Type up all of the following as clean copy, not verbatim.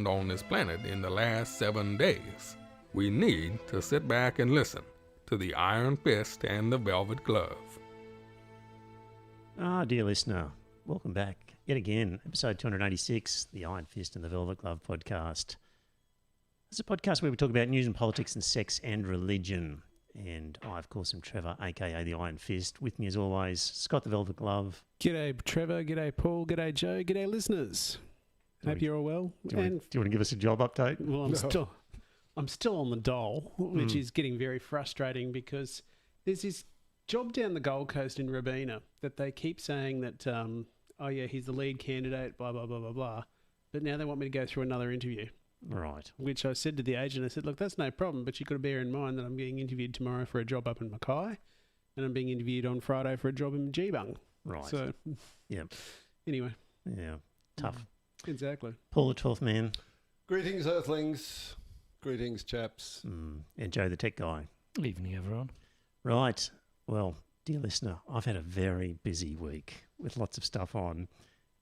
happened on this planet in the last 7 days, we need to sit back and listen to the Iron Fist and the Velvet Glove. Dear listener, welcome back yet again, episode 286, the Iron Fist and the Velvet Glove podcast. It's a podcast where we talk about news and politics and sex and religion. And I, of course, am Trevor, a.k.a. the Iron Fist. With me, as always, Scott the Velvet Glove. G'day, Trevor. G'day, Paul. G'day, Joe. G'day, listeners. Hope you're all well. Do you want to give us a job update? Well, I'm still on the dole, which is getting very frustrating because there's this job down the Gold Coast in Robina that they keep saying that, he's the lead candidate, blah, blah, blah, blah, blah. But now they want me to go through another interview. Right. Which I said to the agent, I said, look, that's no problem, but you've got to bear in mind that I'm being interviewed tomorrow for a job up in Mackay and I'm being interviewed on Friday for a job in Geebung. Right. So, yeah. Anyway. Yeah. Tough. Exactly. Paul the 12th man. Greetings, Earthlings. Greetings, chaps. And Joe the tech guy. Good evening, everyone. Right. Well, dear listener, I've had a very busy week with lots of stuff on.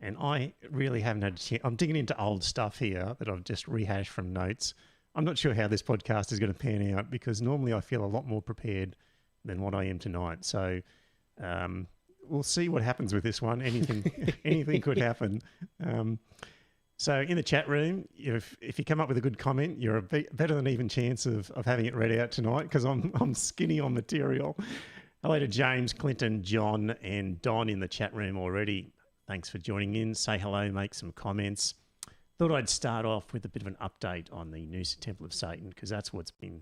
And I really haven't had a chance. I'm digging into old stuff here that I've just rehashed from notes. I'm not sure how this podcast is going to pan out because normally I feel a lot more prepared than what I am tonight. So we'll see what happens with this one. Anything could happen. So in the chat room, if you come up with a good comment, you're a better than even chance of having it read out tonight because I'm skinny on material. Hello to James, Clinton, John, and Don in the chat room already. Thanks for joining in. Say hello, make some comments. Thought I'd start off with a bit of an update on the Noosa Temple of Satan because that's what's been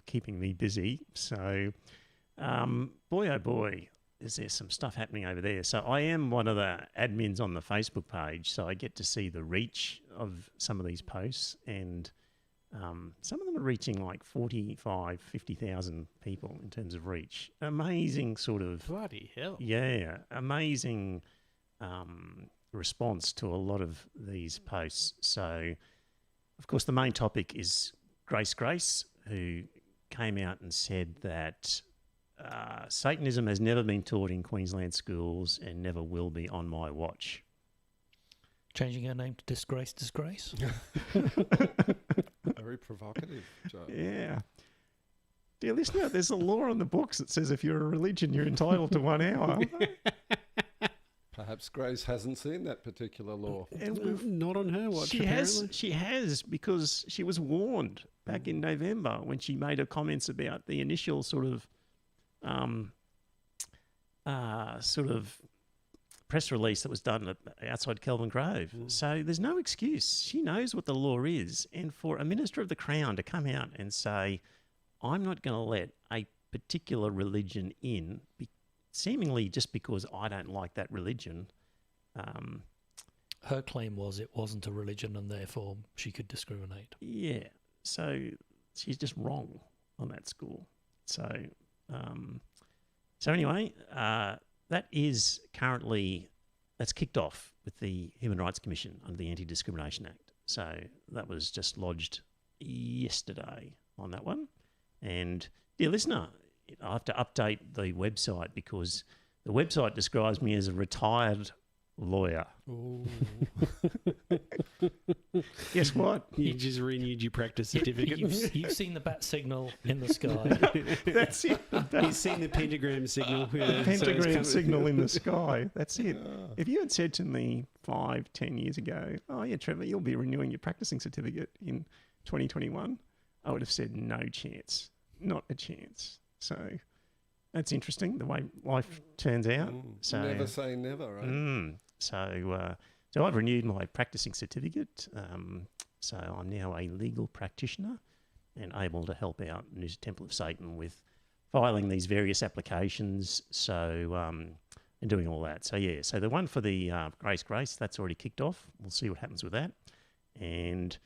keeping me busy. So, boy, oh boy, is there some stuff happening over there. So I am one of the admins on the Facebook page, so I get to see the reach of some of these posts. And some of them are reaching like 45, 50,000 people in terms of reach. Amazing sort of... Bloody hell. Yeah, amazing... response to a lot of these posts. So, of course, the main topic is Grace, who came out and said that Satanism has never been taught in Queensland schools and never will be on my watch. Changing her name to Disgrace. Very provocative, Joe. Yeah. Dear listener, there's a law on the books that says if you're a religion, you're entitled to 1 hour. Perhaps Grace hasn't seen that particular law. Not on her watch, apparently. She has, because she was warned back in November when she made her comments about the initial sort of press release that was done outside Kelvin Grove. So there's no excuse. She knows what the law is. And for a Minister of the Crown to come out and say, I'm not going to let a particular religion in seemingly just because I don't like that religion. Her claim was it wasn't a religion and therefore she could discriminate. Yeah, so she's just wrong on that score. So anyway, that's kicked off with the Human Rights Commission under the Anti-Discrimination Act. So that was just lodged yesterday on that one. And dear listener, I have to update the website because the website describes me as a retired lawyer. Guess what? You just renewed your practice certificate. You've seen the bat signal in the sky. That's it. He's seen the pentagram signal. Signal in the sky. That's it. If you had said to me 5-10 years ago, oh yeah, Trevor, you'll be renewing your practicing certificate in 2021, I would have said no chance. Not a chance. So that's interesting, the way life turns out. So never say never, right? So I've renewed my practicing certificate. So I'm now a legal practitioner and able to help out Noosa Temple of Satan with filing these various applications. So and doing all that. So yeah, so the one for the Grace, that's already kicked off. We'll see what happens with that. And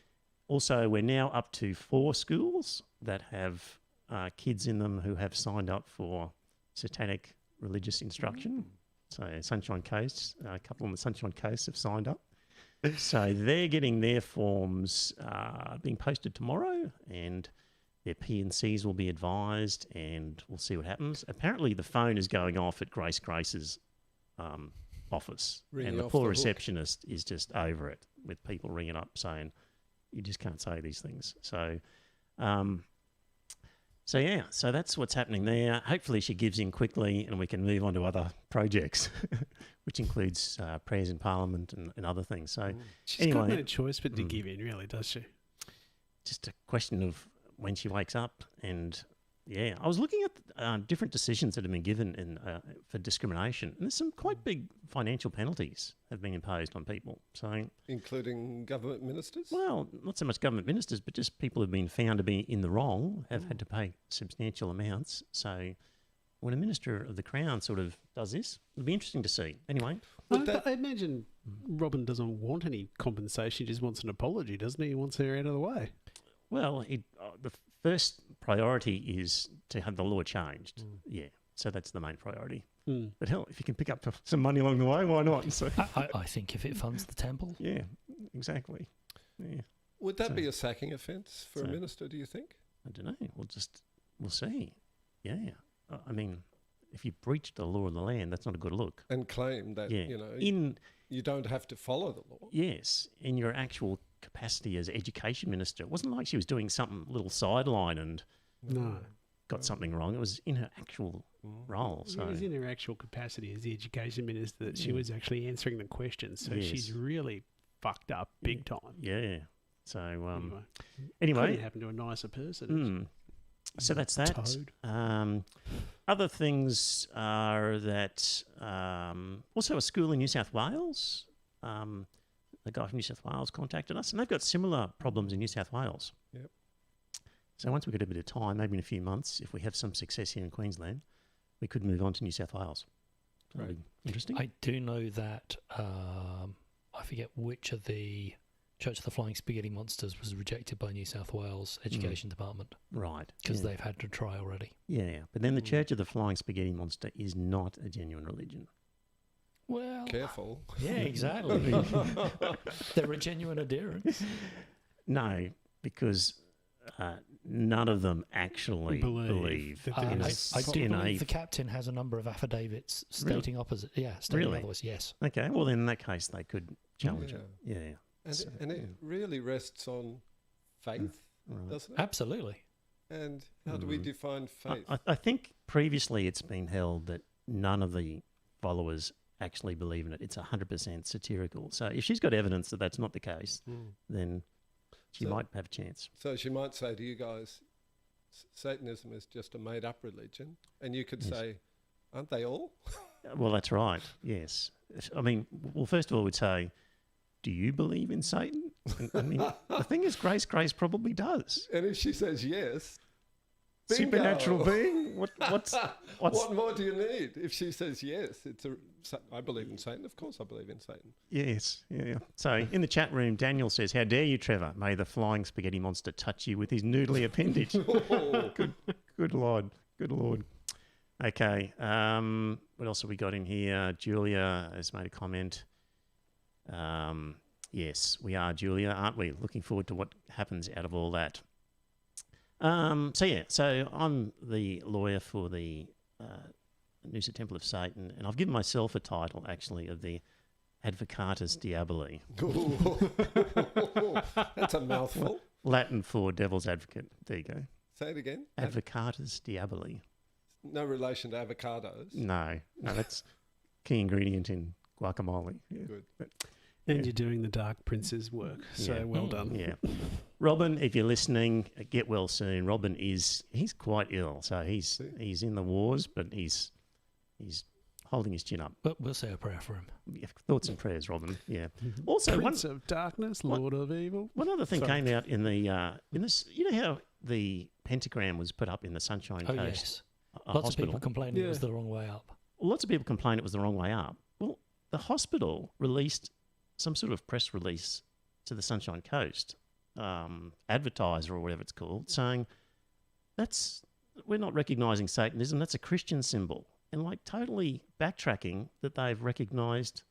also we're now up to 4 schools that have kids in them who have signed up for satanic religious instruction. So Sunshine Coast, a couple on the Sunshine Coast have signed up. So they're getting their forms being posted tomorrow, and their P&Cs will be advised, and we'll see what happens. Apparently the phone is going off at Grace's office, Ringing and the off poor the hook. receptionist is just over it with people ringing up saying, You just can't say these things. So, so that's what's happening there. Hopefully she gives in quickly and we can move on to other projects, which includes prayers in Parliament and other things. So She's got anyway, no choice but to give in, really, does she? just a question of when she wakes up. And yeah, I was looking at different decisions that have been given for discrimination, and there's some quite big financial penalties have been imposed on people. So, Including government ministers? well, not so much government ministers, but just people who've been found to be in the wrong have had to pay substantial amounts. So, when a minister of the Crown sort of does this, it'll be interesting to see. Anyway, I imagine Robin doesn't want any compensation. He just wants an apology, doesn't he? He wants her out of the way. well, the first priority is to have the law changed. Yeah, so that's the main priority. But hell, if you can pick up some money along the way, why not? So, I think if it funds the temple, yeah, exactly. Yeah, Would that be a sacking offence for a So- minister, do you think? I don't know. We'll see. Yeah, I mean, if you breach the law of the land, that's not a good look. And claim that, Yeah, you know, in you don't have to follow the law. yes, in your actual capacity as education minister, it wasn't like she was doing something little sideline and No. got something wrong. It was in her actual role. It So was in her actual capacity as the education minister that she was actually answering the questions. So she's Yes. really fucked up big time. yeah. So Couldn't anyway, happen to a nicer person. so that's that. Toad. Other things are that also a school in New South Wales. The guy from New South Wales contacted us, and they've got similar problems in New South Wales. Yep. So once we get a bit of time, maybe in a few months, if we have some success here in Queensland, we could move on to New South Wales. That'll be interesting. I do know that I forget which of the Church of the Flying Spaghetti Monsters was rejected by New South Wales Education Department Right. because yeah. they've had to try already. Yeah, but then the Church of the Flying Spaghetti Monster is not a genuine religion. Well, Careful. yeah, exactly. They're a genuine adherent. No, because none of them actually believe that I there in is a- do in a- believe the captain has a number of affidavits stating opposite. Yeah, stating Really? otherwise. Yes. Okay, well then in that case they could challenge it. Yeah. And, So, and it really rests on faith, Right. doesn't it? Absolutely. And how do we define faith? I think previously it's been held that none of the followers actually believe in it. It's 100% satirical. So if she's got evidence that that's not the case, then she So- might have a chance. So she might say to you guys, Satanism is just a made-up religion. And you could say, aren't they all? Well, that's right. Yes. I mean, well, first of all, we'd say, do you believe in Satan? I mean, the thing is, Grace probably does. And if she says yes, bingo. Supernatural being? What's What more do you need? If she says yes, I believe in Satan. Of course I believe in Satan. Yes, yeah. So in the chat room, Daniel says, "How dare you, Trevor? May the flying spaghetti monster touch you with his noodly appendage." Good Lord, good Lord. Okay, what else have we got in here? Julia has made a comment. Yes, we are, Julia, aren't we? Looking forward to what happens out of all that. So I'm the lawyer for the Noosa Temple of Satan, and I've given myself a title, actually, of the Advocatus Diaboli, That's a mouthful. Latin for devil's advocate. There you go. Say it again. Advocatus Diaboli. No relation to avocados. No, that's key ingredient in guacamole. Yeah. Good. And you're doing the Dark Prince's work. So Yeah. well done. Yeah. Robin, if you're listening, get well soon. Robin he's quite ill, so he's in the wars, but he's holding his chin up. But we'll say a prayer for him. Yeah, thoughts and prayers, Robin. Yeah. Also, Prince of Darkness, Lord of Evil. one other thing came out in this. You know how the pentagram was put up in the Sunshine Oh, Coast yes. Lots hospital? of people complaining it was Yeah. the wrong way up. Lots of people complained it was the wrong way up. Well, the hospital released some sort of press release to the Sunshine Coast advertiser or whatever it's called, saying we're not recognising Satanism. That's a Christian symbol, and like totally backtracking that they've recognised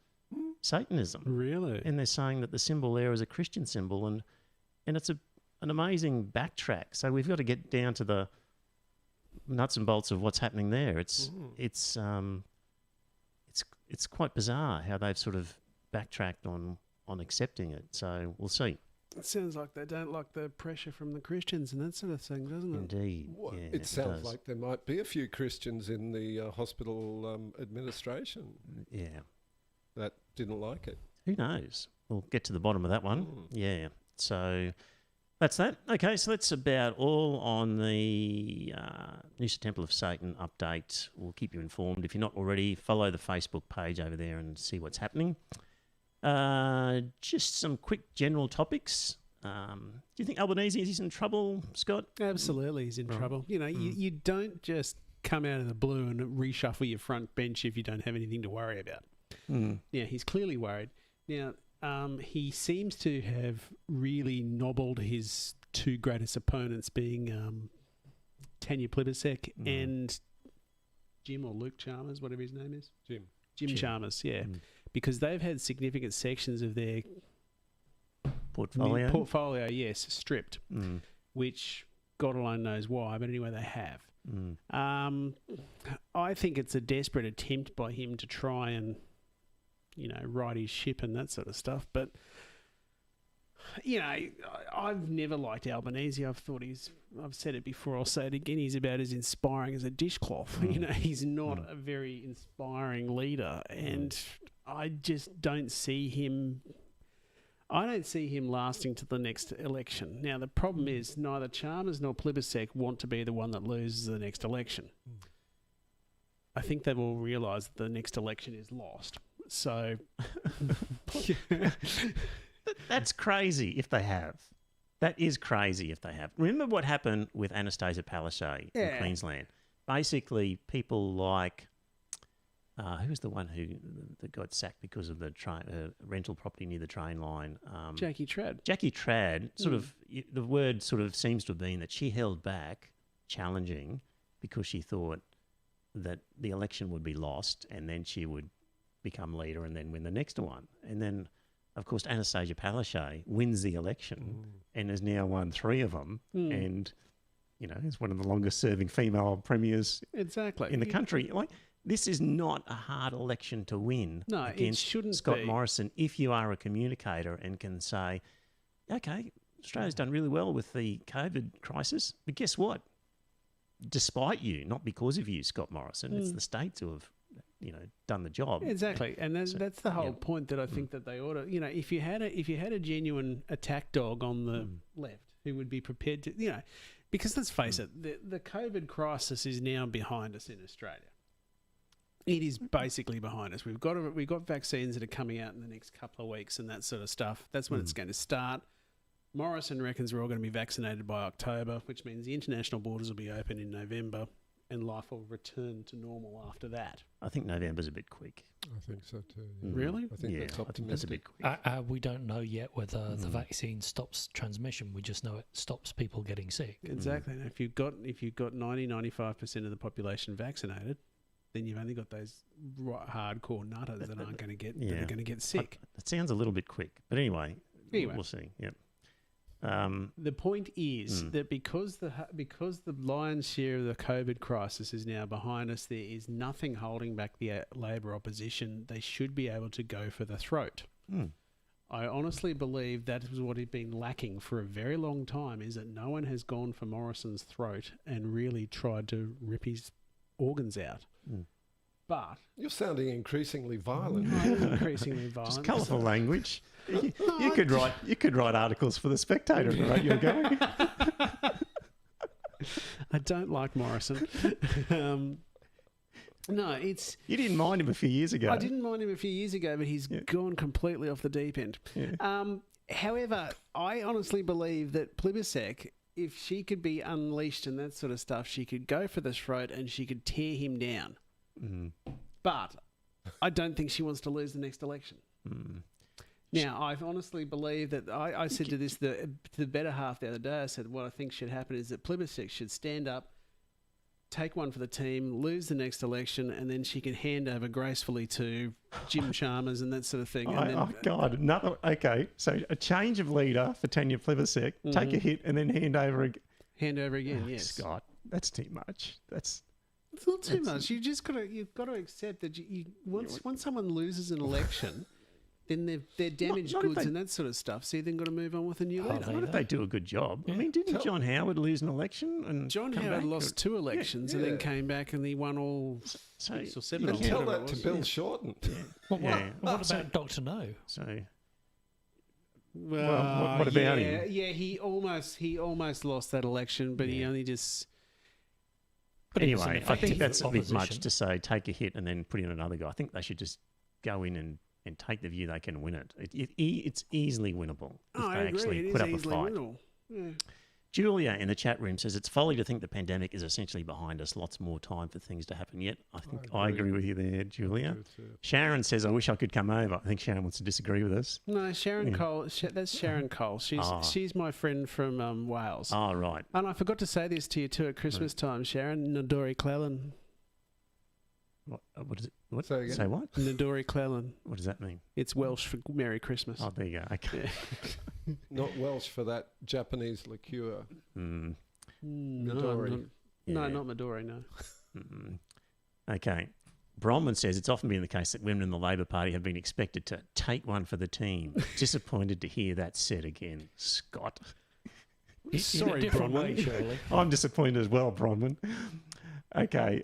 Satanism, Really? and they're saying that the symbol there is a Christian symbol, and it's an amazing backtrack. So we've got to get down to the nuts and bolts of what's happening there. It's quite bizarre how they've sort of backtracked on accepting it. So we'll see. It sounds like they don't like the pressure from the Christians and that sort of thing, doesn't it? Indeed. Well, Yeah, it sounds does. like there might be a few Christians in the hospital administration Yeah. that didn't like it. Who knows? We'll get to the bottom of that one. Mm. Yeah. So that's that. Okay, so that's about all on the Noosa Temple of Satan update. We'll keep you informed. If you're not already, follow the Facebook page over there and see what's happening. Just some quick general topics. Do you think Albanese is in trouble, Scott? Absolutely, he's in Right. trouble. You know, you don't just come out of the blue and reshuffle your front bench if you don't have anything to worry about. Yeah, he's clearly worried. Now, he seems to have really nobbled his two greatest opponents, being Tanya Plibersek and Jim or Luke Chalmers, whatever his name is. Jim Chalmers, yeah. Because they've had significant sections of their Portfolio? yes, stripped, which God alone knows why, but anyway, they have. I think it's a desperate attempt by him to try and, you know, right his ship and that sort of stuff. But, you know, I've never liked Albanese. I've said it before, I'll say it again, he's about as inspiring as a dishcloth. You know, he's not a very inspiring leader, and I just don't see him... I don't see him lasting to the next election. Now, the problem is neither Chalmers nor Plibersek want to be the one that loses the next election. I think they've all realised that the next election is lost. So... That's crazy if they have. That is crazy if they have. Remember what happened with Anastasia Palaszczuk in Queensland? Basically, people like... who was the one that got sacked because of the rental property near the train line? Jackie Trad. Jackie Trad, sort of, the word sort of seems to have been that she held back challenging because she thought that the election would be lost and then she would become leader and then win the next one. And then, of course, Anastasia Palaszczuk wins the election and has now won 3 of them and, you know, is one of the longest serving female premiers Exactly. in the country. Like, this is not a hard election to win against it shouldn't Scott be. Morrison if you are a communicator and can say, okay, Australia's done really well with the COVID crisis, but guess what? Despite you, not because of you, Scott Morrison, it's the states who have, you know, done the job. Exactly, and that's the whole point that I think that they ought to. You know, if you had a genuine attack dog on the left who would be prepared to, you know, because let's face it, the COVID crisis is now behind us in Australia. It is basically behind us. We've got vaccines that are coming out in the next couple of weeks and that sort of stuff. That's when it's going to start. Morrison reckons we're all going to be vaccinated by October, which means the international borders will be open in November and life will return to normal after that. I think November's a bit quick. I think so too. Yeah. Really? I think that's I think that's a optimistic. bit quick. We don't know yet whether the vaccine stops transmission. We just know it stops people getting sick. Exactly. And if you've got 95% of the population vaccinated, then you've only got those hardcore nutters that aren't going to get that are going to get sick. It sounds a little bit quick, but anyway. We'll see. Yep. The point is that because the lion's share of the COVID crisis is now behind us, there is nothing holding back the Labor opposition. They should be able to go for the throat. I honestly believe that is what has been lacking for a very long time, is that no one has gone for Morrison's throat and really tried to rip his organs out. But You're sounding increasingly violent. increasingly violent. Just colourful language. You could write articles for the Spectator at the rate you're going. I don't like Morrison. No, it's... You didn't mind him a few years ago. I didn't mind him a few years ago, but he's gone completely off the deep end. Yeah. However, I honestly believe that Plibersek, if she could be unleashed and that sort of stuff, she could go for the throat and she could tear him down. But I don't think she wants to lose the next election. Now, I honestly believe that I said to the better half the other day, I said what I think should happen is that Plibersek should stand up, take one for the team, lose the next election, and then she can hand over gracefully to Jim Chalmers and that sort of thing. God, okay. So a change of leader for Tanya Plibersek, take a hit, and then hand over again. Yes, Scott, that's too much. It's not too much. You've got to accept that once someone loses an election, then they're damaged not if goods they- and that sort of stuff. So you then got to move on with a new Oh, leader. they- What if they do a good job? I mean, didn't John Howard lose an election? And John come Howard back? lost 2 elections and yeah. then came back and he won all So 6 or 7 you or And can't- tell whatever that it to was. Bill Shorten. What Yeah. about Dr. No? So Well, what about yeah, him? Yeah, he almost lost that election, but he Yeah. only just. But he was an anyway, I think effective that's a bit much opposition. to say take a hit and then put in another guy. I think they should just go in and take the view they can win it. It's easily winnable if Oh, I they agree. actually It put is up a easily fight. winnable. Yeah. Julia in the chat room says it's folly to think the pandemic is essentially behind us. Lots more time for things to happen yet. I think I agree with you there, Julia. Sharon says, I wish I could come over. I think Sharon wants to disagree with us. No, Sharon Yeah. Cole. That's Sharon Cole. She's my friend from Wales. Oh, right. And I forgot to say this to you too at Christmas time, Sharon. Nadori Cleland. What is it? What? Say again? Say what? Nadori Cleland. What does that mean? It's Welsh for Merry Christmas. Oh, there you go. Okay. Yeah. Not Welsh for that Japanese liqueur. Mm, No, Midori. no, yeah. not Midori, no. Mm. Okay. Bronwyn says it's often been the case that women in the Labor Party have been expected to take one for the team. Disappointed to hear that said again. Scott. In a Sorry, different way, Bronwyn. surely. I'm disappointed as well, Bronwyn. Okay.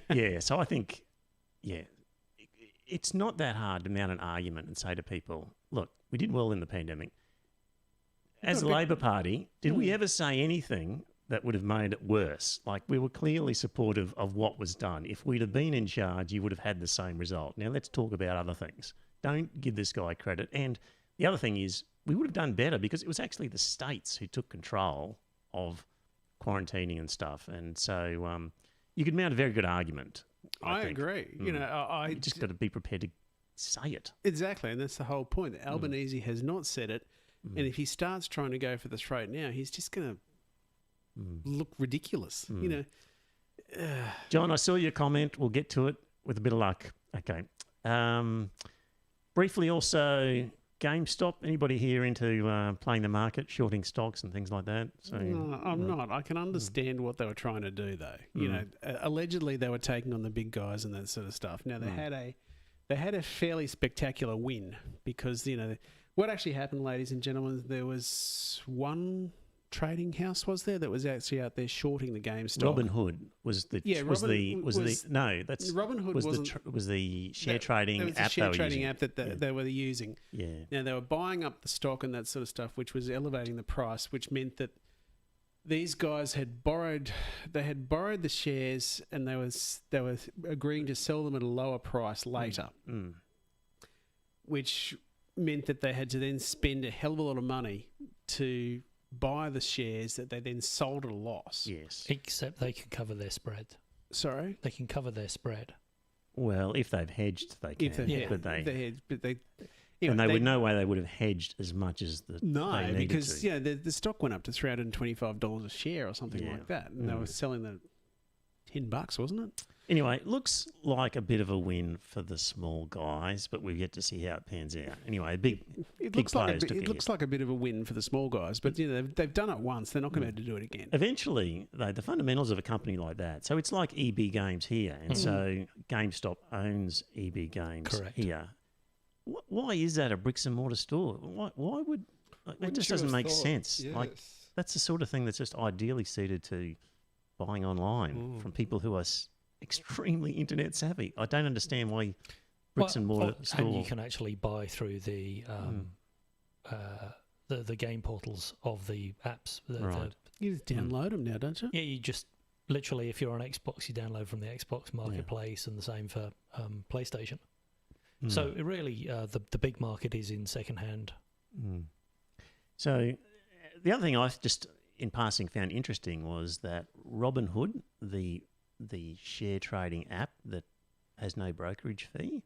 Yeah, so I think, it's not that hard to mount an argument and say to people, look, we did well in the pandemic. As a Labor Party, did we ever say anything that would have made it worse? Like, we were clearly supportive of what was done. If we'd have been in charge, you would have had the same result. Now, let's talk about other things. Don't give this guy credit. And the other thing is, we would have done better because it was actually the states who took control of quarantining and stuff. And so you could mount a very good argument. I think. agree. Mm. You know, I You just got to be prepared to say it. exactly, and that's the whole point. Albanese has not said it, and if he starts trying to go for the throat now, he's just going to look ridiculous. You know, John, I saw your comment. We'll get to it with a bit of luck. Okay. Briefly also, GameStop. Anybody here into playing the market, shorting stocks and things like that? So, no, I'm not. I can understand what they were trying to do, though. You know, allegedly they were taking on the big guys and that sort of stuff. Now they had a fairly spectacular win because what actually happened, ladies and gentlemen, there was one trading house that was actually out there shorting the GameStop. Robinhood was the Robinhood was the share that- trading There was a app share they were trading using. app that they were using. Yeah. Now they were buying up the stock and that sort of stuff, which was elevating the price, which meant that these guys had borrowed the shares and they were agreeing to sell them at a lower price later, which meant that they had to then spend a hell of a lot of money to buy the shares that they then sold at a loss. Yes. Except they can cover their spread. Sorry? They can cover their spread. Well, if they've hedged, they can. If they, Yeah. But they anyway, and they would no way they would have hedged as much as they No, needed because to. the stock went up to $325 a share or something like that, and they were selling the $10, wasn't it? Anyway, looks like a bit of a win for the small guys, but we've yet to see how it pans out. Anyway, It big looks like players a, took it a looks hit. like a bit of a win for the small guys, but they've done it once. They're not going to be able to do it again. Eventually, though, the fundamentals of a company like that. So it's like EB Games here, and so GameStop owns EB Games Correct. here. Why is that a bricks and mortar store? Why would it Wouldn't just you doesn't have make thought? sense? Like Yes. that's the sort of thing that's just ideally suited to buying online from people who are extremely internet savvy. I don't understand why bricks and mortar store. And you can actually buy through the game portals of the apps. Right. You just download them now, don't you? Yeah, you just literally, if you're on Xbox, you download from the Xbox Marketplace, and the same for PlayStation. So it really, the big market is in secondhand. So the other thing I just in passing found interesting was that Robinhood, the share trading app that has no brokerage fee,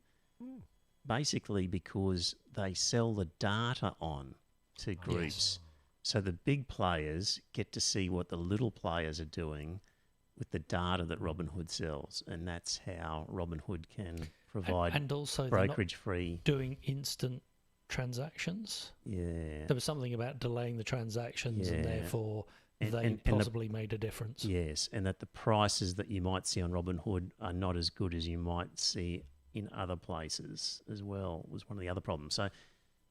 basically because they sell the data on to groups. So the big players get to see what the little players are doing with the data that Robinhood sells, and that's how Robinhood can provide And also they're not brokerage-free. doing instant transactions. Yeah. There was something about delaying the transactions, and Yeah. therefore And- they and the- possibly made a difference. Yes, and that the prices that you might see on Robinhood are not as good as you might see in other places as well was one of the other problems. So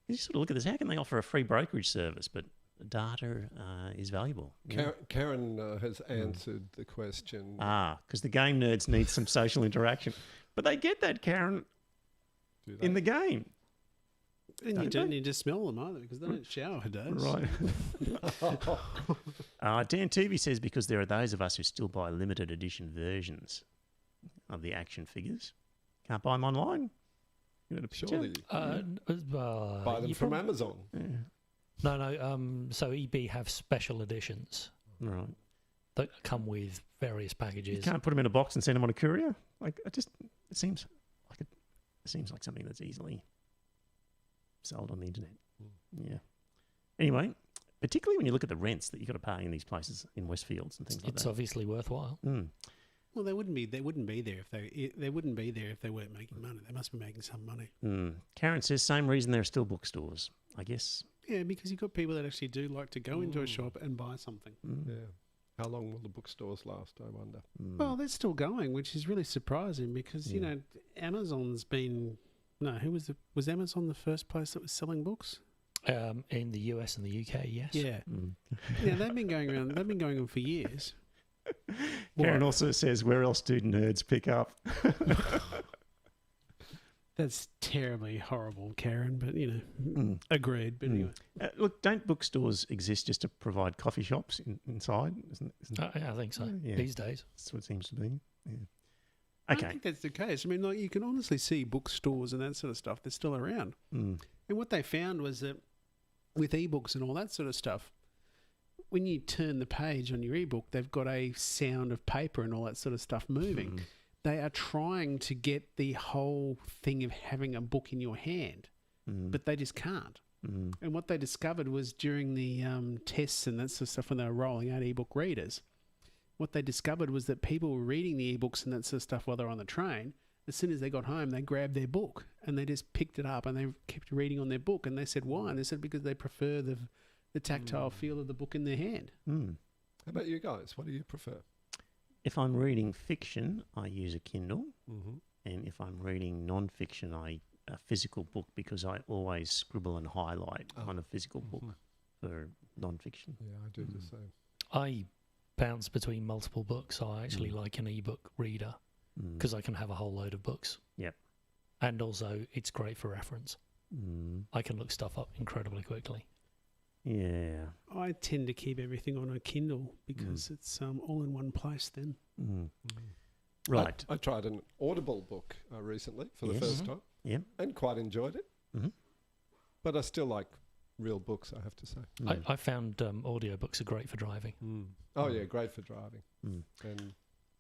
you sort of look at this, how can they offer a free brokerage service, but data is valuable? Yeah. Karen has answered the question. Because the game nerds need some social interaction. But they get that, Karen, in the game. And you don't need to smell them either because they don't shower for days. Right. Dan Tuvey says because there are those of us who still buy limited edition versions of the action figures. Can't buy them online. You got a picture? Surely buy them from Amazon. Yeah. No. So EB have special editions Right. that come with various packages. You can't put them in a box and send them on a courier. Like it seems like something that's easily sold on the internet. Yeah. Anyway, particularly when you look at the rents that you've got to pay in these places in Westfields and things like that. It's obviously worthwhile. Well, they wouldn't be there if they weren't making money. They must be making some money. Karen says same reason there are still bookstores, I guess. Yeah, because you've got people that actually do like to go into a shop and buy something. Yeah. How long will the bookstores last, I wonder? Well, they're still going, which is really surprising because, you know, Amazon's been... No, was Amazon the first place that was selling books? In the US and the UK, yes. Yeah. Yeah, they've been going on for years. Karen also says, where else do nerds pick up? That's terribly horrible, Karen, but, you know, agreed. But anyway. Look, don't bookstores exist just to provide coffee shops inside? I think so, these days. That's what it seems to be. Yeah. I don't think that's the case. I mean, like, you can honestly see bookstores and that sort of stuff. They're still around. And what they found was that with ebooks and all that sort of stuff, when you turn the page on your ebook, they've got a sound of paper and all that sort of stuff moving. They are trying to get the whole thing of having a book in your hand, but they just can't. And what they discovered was during the tests and that sort of stuff when they were rolling out ebook readers, what they discovered was that people were reading the ebooks and that sort of stuff while they're on the train. As soon as they got home, they grabbed their book and they just picked it up and they kept reading on their book. And they said, why? And they said, because they prefer the tactile feel of the book in their hand. How about you guys? What do you prefer? If I'm reading fiction, I use a Kindle. And if I'm reading non-fiction, a physical book because I always scribble and highlight on a physical book for non-fiction. Yeah, I do the same. I bounce between multiple books. I actually like an ebook reader because I can have a whole load of books. Yep. And also, it's great for reference. I can look stuff up incredibly quickly. Yeah. I tend to keep everything on a Kindle because it's all in one place then. Right. I tried an Audible book recently for the first time. Yeah. And quite enjoyed it. But I still like real books, I have to say. I found audiobooks are great for driving. Oh, yeah, great for driving. And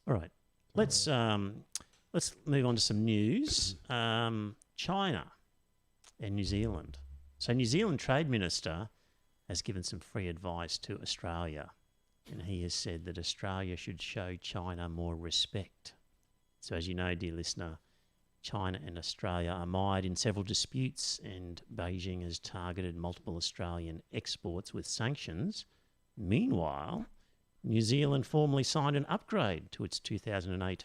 all right. Let's move on to some news. China and New Zealand. So New Zealand Trade Minister has given some free advice to Australia, and he has said that Australia should show China more respect. So as you know, dear listener, China and Australia are mired in several disputes, and Beijing has targeted multiple Australian exports with sanctions. Meanwhile, New Zealand formally signed an upgrade to its 2008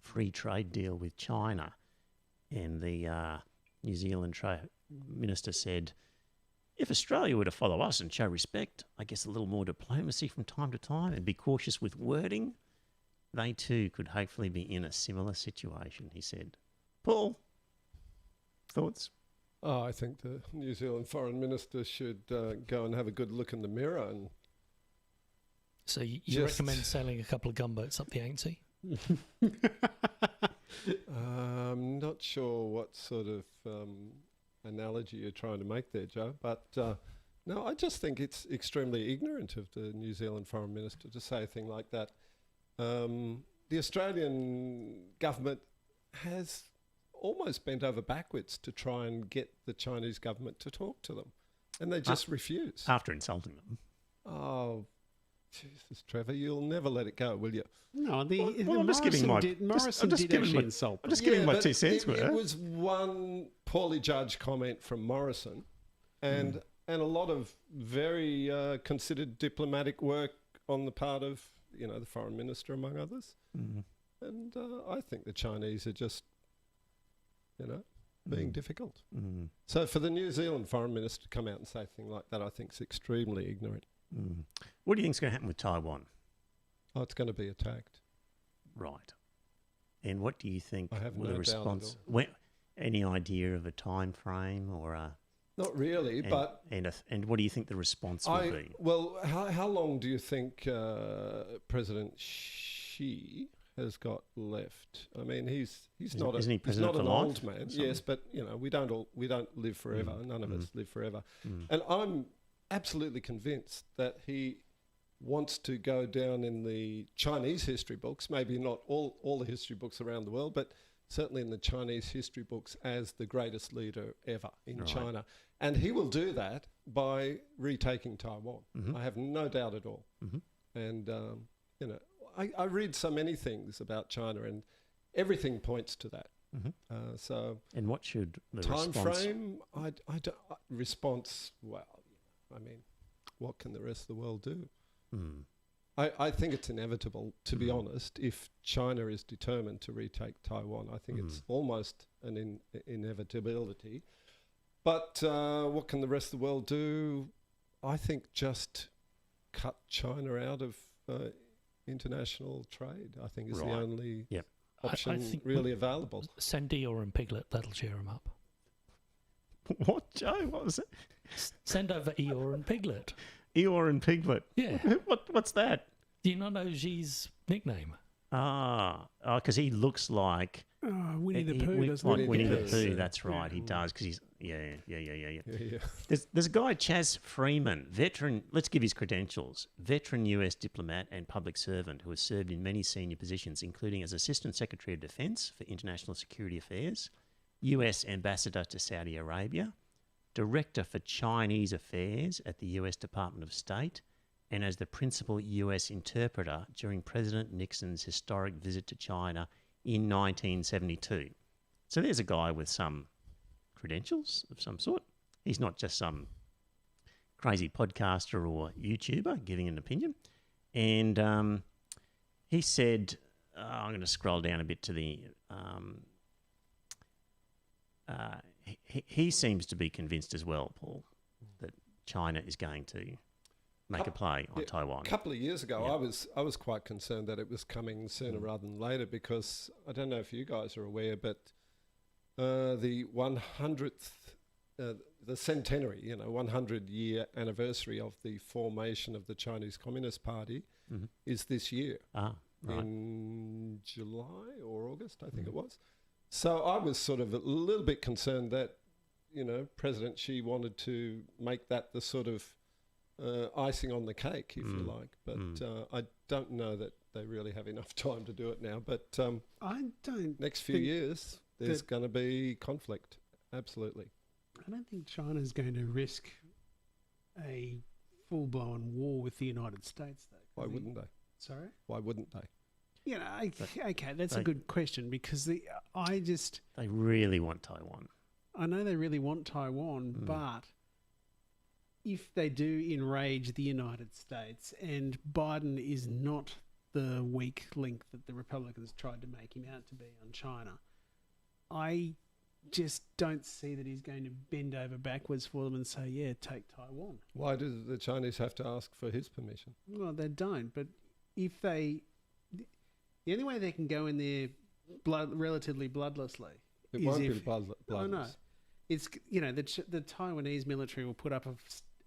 free trade deal with China. And the New Zealand Trade Minister said, if Australia were to follow us and show respect, I guess a little more diplomacy from time to time and be cautious with wording, they too could hopefully be in a similar situation, he said. Paul, thoughts? Oh, I think the New Zealand Foreign Minister should go and have a good look in the mirror. And so you recommend sailing a couple of gunboats up the Yangtze? I'm not sure what sort of analogy you're trying to make there, Joe, but no, I just think it's extremely ignorant of the New Zealand Foreign Minister to say a thing like that. The Australian government has almost bent over backwards to try and get the Chinese government to talk to them, and they just refuse. After insulting them. Oh, Jesus, Trevor, you'll never let it go, will you? No, I'm just giving my... Morrison did actually insult. I'm just giving my 2 cents worth. It was one poorly judged comment from Morrison, and a lot of very considered diplomatic work on the part of, the Foreign Minister, among others. And I think the Chinese are just being difficult. Mm. So for the New Zealand Foreign Minister to come out and say a thing like that, I think is extremely ignorant. Mm. What do you think is going to happen with Taiwan? Oh, it's going to be attacked. Right. And what do you think I have will no the doubt at response? all. Any idea of a time frame or a? Not really, but And what do you think the response will be? Well, how long do you think President Xi has got left? I mean, he's not isn't he he's president not for an life old man. or something? Yes, but we don't live forever. None of us live forever. Mm. And I'm absolutely convinced that he wants to go down in the Chinese history books, maybe not all the history books around the world, but certainly in the Chinese history books as the greatest leader ever in China. And he will do that by retaking Taiwan. Mm-hmm. I have no doubt at all. Mm-hmm. And, I read so many things about China and everything points to that. Mm-hmm. And what should the Time response? frame, response, well, I mean, what can the rest of the world do? Mm. I think it's inevitable, to be honest, if China is determined to retake Taiwan. I think it's almost an inevitability. But what can the rest of the world do? I think just cut China out of international trade, I think is the only option I think really available. Send Eeyore and Piglet, that'll cheer them up. What, Joe? What was it? Send over Eeyore and Piglet. Eeyore and Piglet. Yeah. What's that? Do you not know Xi's nickname? Because he looks like Winnie the Pooh, like doesn't he? Winnie the Yes. Pooh. That's right. He does because he's yeah. There's a guy, Chaz Freeman, veteran. Let's give his credentials: veteran U.S. diplomat and public servant who has served in many senior positions, including as Assistant Secretary of Defense for International Security Affairs, U.S. Ambassador to Saudi Arabia, Director for Chinese Affairs at the U.S. Department of State, and as the principal U.S. interpreter during President Nixon's historic visit to China in 1972. So there's a guy with some credentials of some sort. He's not just some crazy podcaster or YouTuber giving an opinion. And he said, I'm going to scroll down a bit to the... he seems to be convinced as well, Paul, that China is going to make a play on Taiwan. A couple of years ago, I was quite concerned that it was coming sooner rather than later because I don't know if you guys are aware, but the 100th, the centenary, 100-year anniversary of the formation of the Chinese Communist Party is this year in July or August, I think it was. So I was sort of a little bit concerned that, President Xi wanted to make that the sort of icing on the cake, if you like. But I don't know that they really have enough time to do it now. But I don't. Next few years, there's going to be conflict. Absolutely. I don't think China's going to risk a full-blown war with the United States, though. Why wouldn't they? Sorry? Why wouldn't they? Okay, that's a good question because they really want Taiwan. I know they really want Taiwan, but if they do enrage the United States and Biden is not the weak link that the Republicans tried to make him out to be on China, I just don't see that he's going to bend over backwards for them and say, yeah, take Taiwan. Why do the Chinese have to ask for his permission? Well, they don't, but if they... The only way they can go in there relatively bloodlessly It is won't if... be bloodless. Oh, no. It's, the Taiwanese military will put up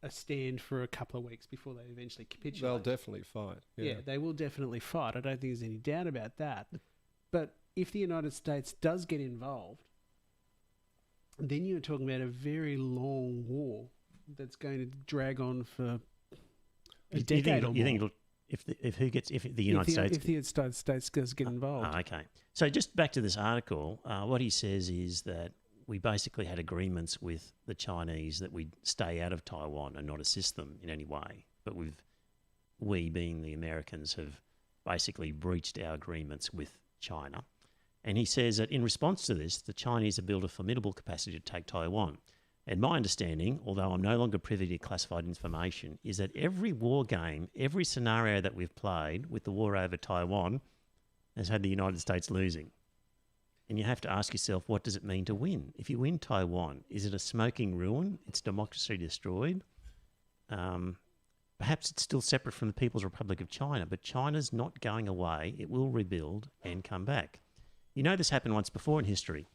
a stand for a couple of weeks before they eventually capitulate. They'll definitely fight. Yeah, they will definitely fight. I don't think there's any doubt about that. But if the United States does get involved, then you're talking about a very long war that's going to drag on for a decade or more. You think if the United States... If the United States does get involved. Okay. So just back to this article, what he says is that we basically had agreements with the Chinese that we'd stay out of Taiwan and not assist them in any way. But we, being the Americans, have basically breached our agreements with China. And he says that in response to this, the Chinese have built a formidable capacity to take Taiwan. And my understanding, although I'm no longer privy to classified information, is that every war game, every scenario that we've played with the war over Taiwan has had the United States losing. And you have to ask yourself, what does it mean to win? If you win Taiwan, is it a smoking ruin? It's democracy destroyed? Perhaps it's still separate from the People's Republic of China, but China's not going away. It will rebuild and come back. You know this happened once before in history.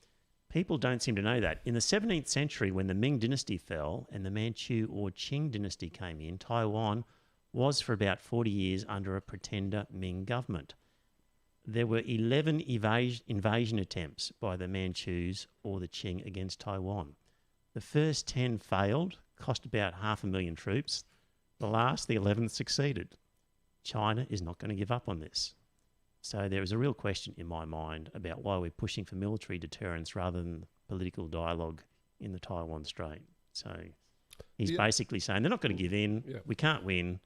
People don't seem to know that. In the 17th century, when the Ming dynasty fell and the Manchu or Qing dynasty came in, Taiwan was for about 40 years under a pretender Ming government. There were 11 invasion attempts by the Manchus or the Qing against Taiwan. The first 10 failed, cost about 500,000 troops. The 11th, succeeded. China is not going to give up on this. So there is a real question in my mind about why we're pushing for military deterrence rather than political dialogue in the Taiwan Strait. So he's basically saying they're not going to give in. Yeah. We can't win.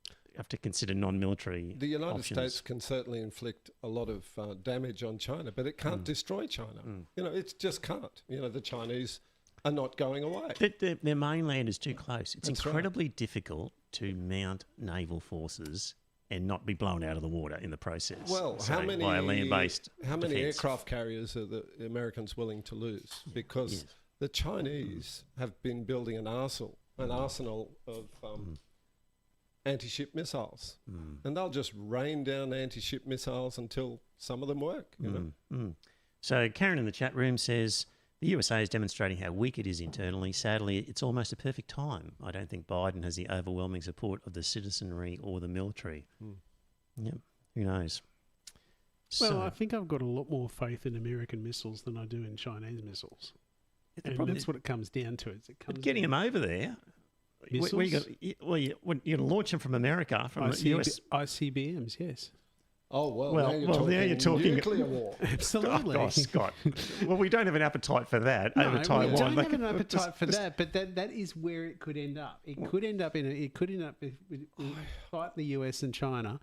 You have to consider non-military The United options. States can certainly inflict a lot of damage on China, but it can't destroy China. It just can't. The Chinese are not going away. Their mainland is too close. It's That's incredibly difficult to mount naval forces and not be blown out of the water in the process. Well, So, how many by a land-based defense. aircraft carriers are the Americans willing to lose? Because the Chinese have been building an arsenal of anti-ship missiles, and they'll just rain down anti-ship missiles until some of them work. So Karen in the chat room says, the USA is demonstrating how weak it is internally. Sadly, it's almost a perfect time. I don't think Biden has the overwhelming support of the citizenry or the military. Yep, who knows? Well, I think I've got a lot more faith in American missiles than I do in Chinese missiles. And that's what it comes down to. Getting them over there. Missiles? You're going to launch them from America, from the US. ICBMs, yes. Oh, well, now you're talking nuclear war. Absolutely. Oh, Scott. Well, we don't have an appetite for that over We Taiwan. don't have an appetite for that, but that is where it could end up. It could end up with fighting the US and China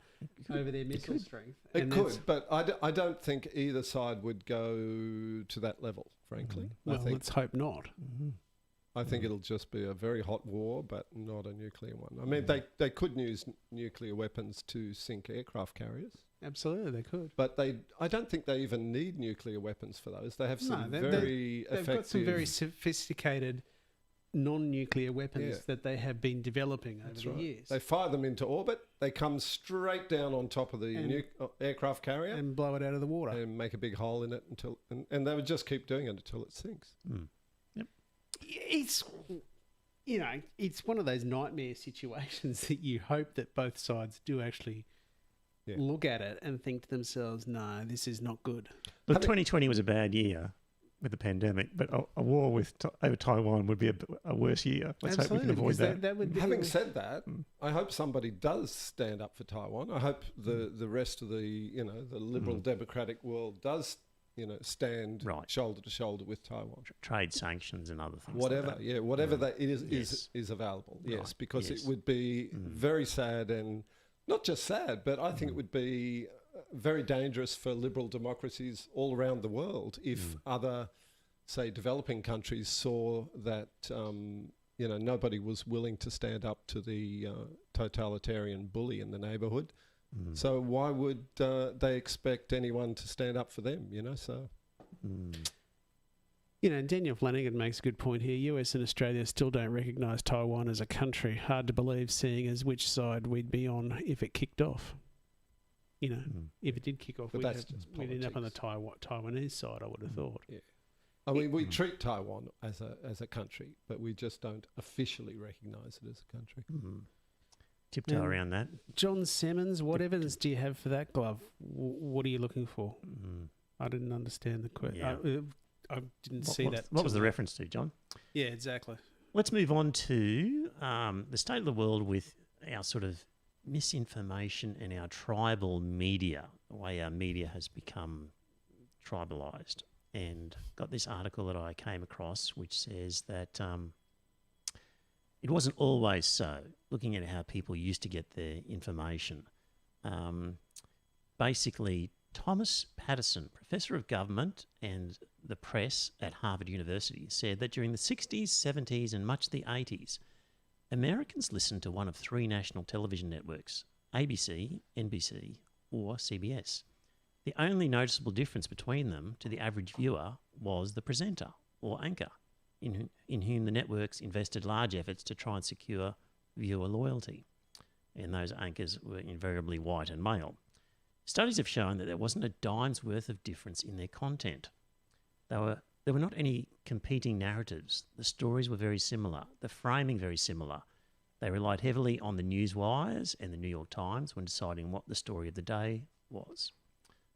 over their missile strength. It could, but I don't think either side would go to that level, frankly. Well, let's hope not. I think it'll just be a very hot war, but not a nuclear one. I mean, they could use nuclear weapons to sink aircraft carriers. Absolutely, they could. But I don't think they even need nuclear weapons for those. They have some very effective... They've got some very sophisticated non-nuclear weapons that they have been developing over the years. They fire them into orbit. They come straight down on top of the aircraft carrier. And blow it out of the water. And make a big hole in it and they would just keep doing it until it sinks. It's... it's one of those nightmare situations that you hope that both sides do actually... look at it and think to themselves, no, this is not good. Look, 2020 was a bad year with the pandemic, but a war over Taiwan would be a worse year. Let's hope we can avoid that. Having said that, I hope somebody does stand up for Taiwan. I hope the rest of the liberal democratic world does stand shoulder to shoulder with Taiwan. Trade sanctions and other things. Whatever, whatever that is available. Yes, because it would be very sad and. Not just sad, but I think it would be very dangerous for liberal democracies all around the world if other, say, developing countries saw that nobody was willing to stand up to the totalitarian bully in the neighbourhood. So why would they expect anyone to stand up for them? Daniel Flanagan makes a good point here. US and Australia still don't recognise Taiwan as a country. Hard to believe, seeing as which side we'd be on if it kicked off. If it did kick off, we'd end up on the Taiwanese side, I would have thought. Yeah. I mean, we treat Taiwan as a country, but we just don't officially recognise it as a country. Tiptoe around that. John Simmons, what evidence do you have for that, Glove? What are you looking for? I didn't understand the question. I didn't see that. What was the reference to, John? Yeah, exactly. Let's move on to the state of the world with our sort of misinformation and our tribal media, the way our media has become tribalised. And got this article that I came across which says that it wasn't always so, looking at how people used to get their information. Basically, Thomas Patterson, Professor of Government and the Press at Harvard University, said that during the 60s, 70s and much of the 80s, Americans listened to one of three national television networks, ABC, NBC or CBS. The only noticeable difference between them to the average viewer was the presenter or anchor, in whom the networks invested large efforts to try and secure viewer loyalty. And those anchors were invariably white and male. Studies have shown that there wasn't a dime's worth of difference in their content. There were not any competing narratives. The stories were very similar, the framing very similar. They relied heavily on the news wires and the New York Times when deciding what the story of the day was.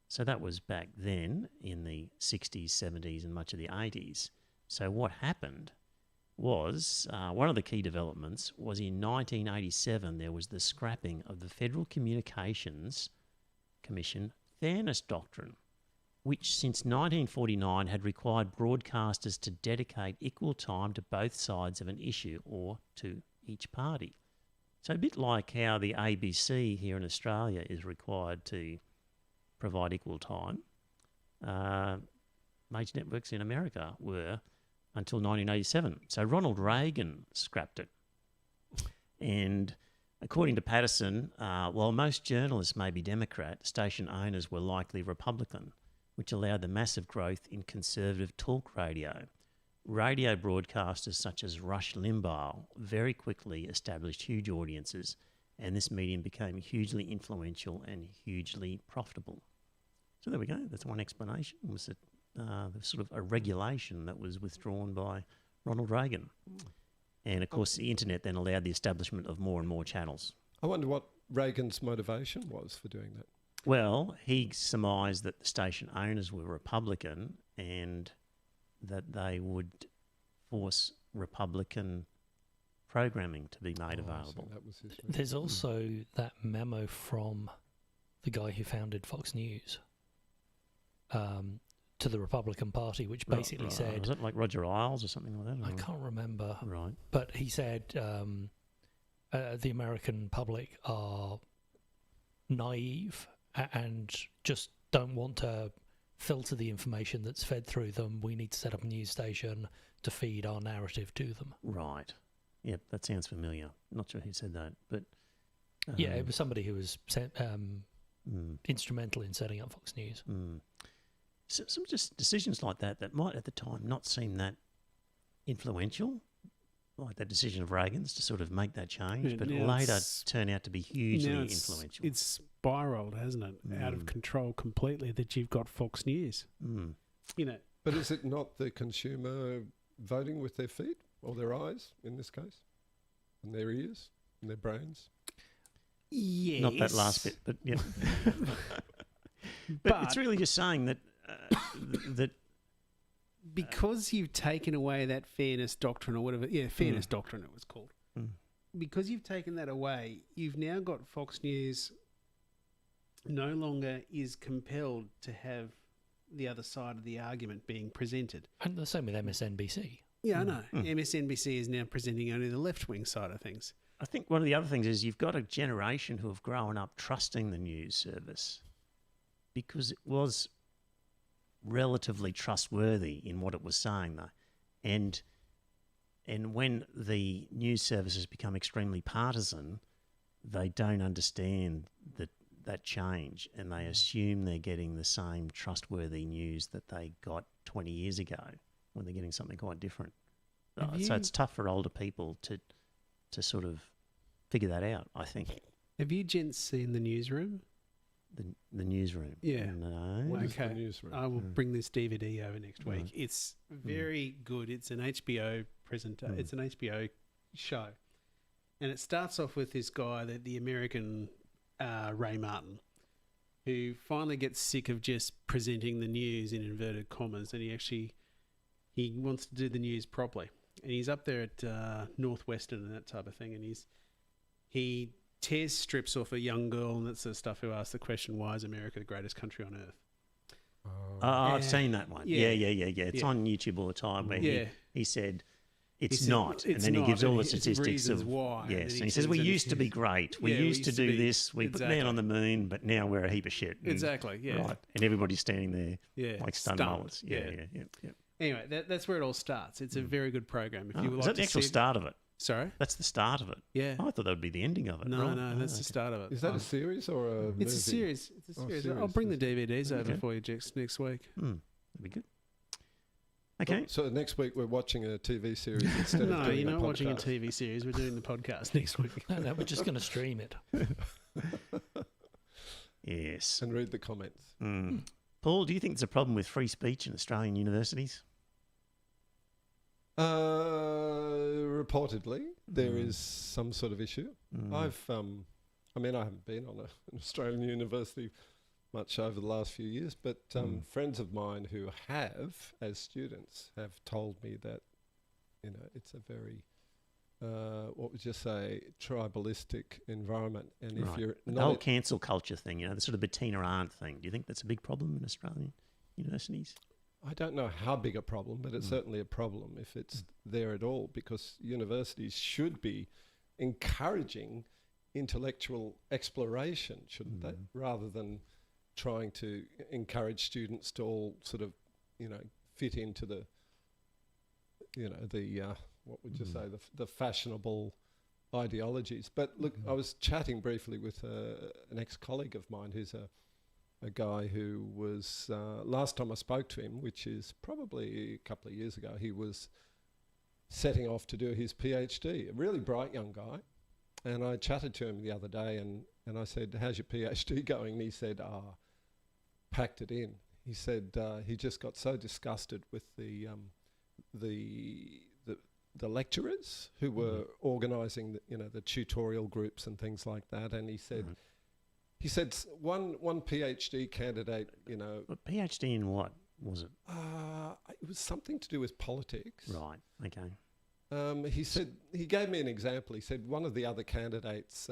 So that was back then in the 60s, 70s and much of the 80s. So what happened was, one of the key developments was in 1987 there was the scrapping of the Federal Communications Commission Fairness Doctrine, which since 1949 had required broadcasters to dedicate equal time to both sides of an issue or to each party. So a bit like how the ABC here in Australia is required to provide equal time, major networks in America were until 1987. So Ronald Reagan scrapped it. And according to Patterson, while most journalists may be Democrat, station owners were likely Republican, which allowed the massive growth in conservative talk radio. Radio broadcasters such as Rush Limbaugh very quickly established huge audiences, and this medium became hugely influential and hugely profitable. So there we go. That's one explanation, was that there's sort of a regulation that was withdrawn by Ronald Reagan. And, of course, the internet then allowed the establishment of more and more channels. I wonder what Reagan's motivation was for doing that. Well, he surmised that the station owners were Republican and that they would force Republican programming to be made available. So that was his reason. There's also that memo from the guy who founded Fox News to the Republican Party, which basically said... Was it like Roger Ailes or something like that? I can't remember. Right. But he said the American public are naive and just don't want to filter the information that's fed through them. We need to set up a news station to feed our narrative to them. Right. Yep, that sounds familiar. Not sure who said that, but... yeah, it was somebody who was instrumental in setting up Fox News. So some just decisions like that might at the time not seem that influential, like that decision of Reagan's to sort of make that change, but later turn out to be hugely influential. It's spiraled, hasn't it? Out of control completely, that you've got Fox News. You know. But is it not the consumer voting with their feet or their eyes in this case? And their ears and their brains? Yes. Not that last bit, but yeah. but it's really just saying that that because you've taken away that fairness doctrine or whatever, fairness doctrine it was called. Because you've taken that away, you've now got Fox News no longer is compelled to have the other side of the argument being presented. And the same with MSNBC. Yeah, I know. MSNBC is now presenting only the left-wing side of things. I think one of the other things is you've got a generation who have grown up trusting the news service because it was relatively trustworthy in what it was saying, though. And when the news services become extremely partisan, they don't understand that change, and they assume they're getting the same trustworthy news that they got 20 years ago when they're getting something quite different. So it's tough for older people to sort of figure that out, I think. Have you gents seen The Newsroom? The Newsroom? Yeah. No. Well, okay. The Newsroom? I will bring this DVD over next week. Right. It's very good. It's an HBO It's an HBO show. And it starts off with this guy, the American Ray Martin, who finally gets sick of just presenting the news in inverted commas, and he wants to do the news properly. And he's up there at Northwestern and that type of thing, and he tears strips off a young girl and that sort of stuff who asks the question, why is America the greatest country on earth? I've seen that one. Yeah. It's on YouTube all the time where he said it's not. And then he gives all the statistics of why. Yes. And he says, we used to be great. We used to do this. We put man on the moon, but now we're a heap of shit. Exactly, yeah. Right. And everybody's standing there like stunned mullets. Yeah. Anyway, that's where it all starts. It's a very good program. If you would is like that the to actual see start of it? Sorry? That's the start of it. Yeah. I thought that would be the ending of it. No, right? no, that's the start of it. Is that a series or a movie? It's a series. It's a Oh, series. series. I'll bring the DVDs over Okay. for you, Jex, next week. That'd be good. Okay. So next week we're watching a TV series instead of No, doing you're a not watching a podcast. TV series. We're doing the podcast next week. No, we're just going to stream it. Yes. And read the comments. Paul, do you think there's a problem with free speech in Australian universities? Reportedly, there is some sort of issue. I haven't been on an Australian university much over the last few years, but friends of mine who have, as students, have told me that, it's a very, what would you say, tribalistic environment. And if you're the not whole cancel culture thing, the sort of Bettina Arndt thing, do you think that's a big problem in Australian universities? I don't know how big a problem, but it's certainly a problem if it's there at all, because universities should be encouraging intellectual exploration, shouldn't they? Rather than trying to encourage students to all sort of, fit into the, what would you say, the fashionable ideologies. But look, I was chatting briefly with an ex-colleague of mine who's a guy who was, last time I spoke to him, which is probably a couple of years ago, he was setting off to do his PhD, a really bright young guy. And I chatted to him the other day and I said, how's your PhD going? And he said, packed it in. He said he just got so disgusted with the lecturers who were organising the tutorial groups and things like that. And he said, one PhD candidate, But PhD in what was it? it was something to do with politics. Right. Okay. He said, he gave me an example. He said one of the other candidates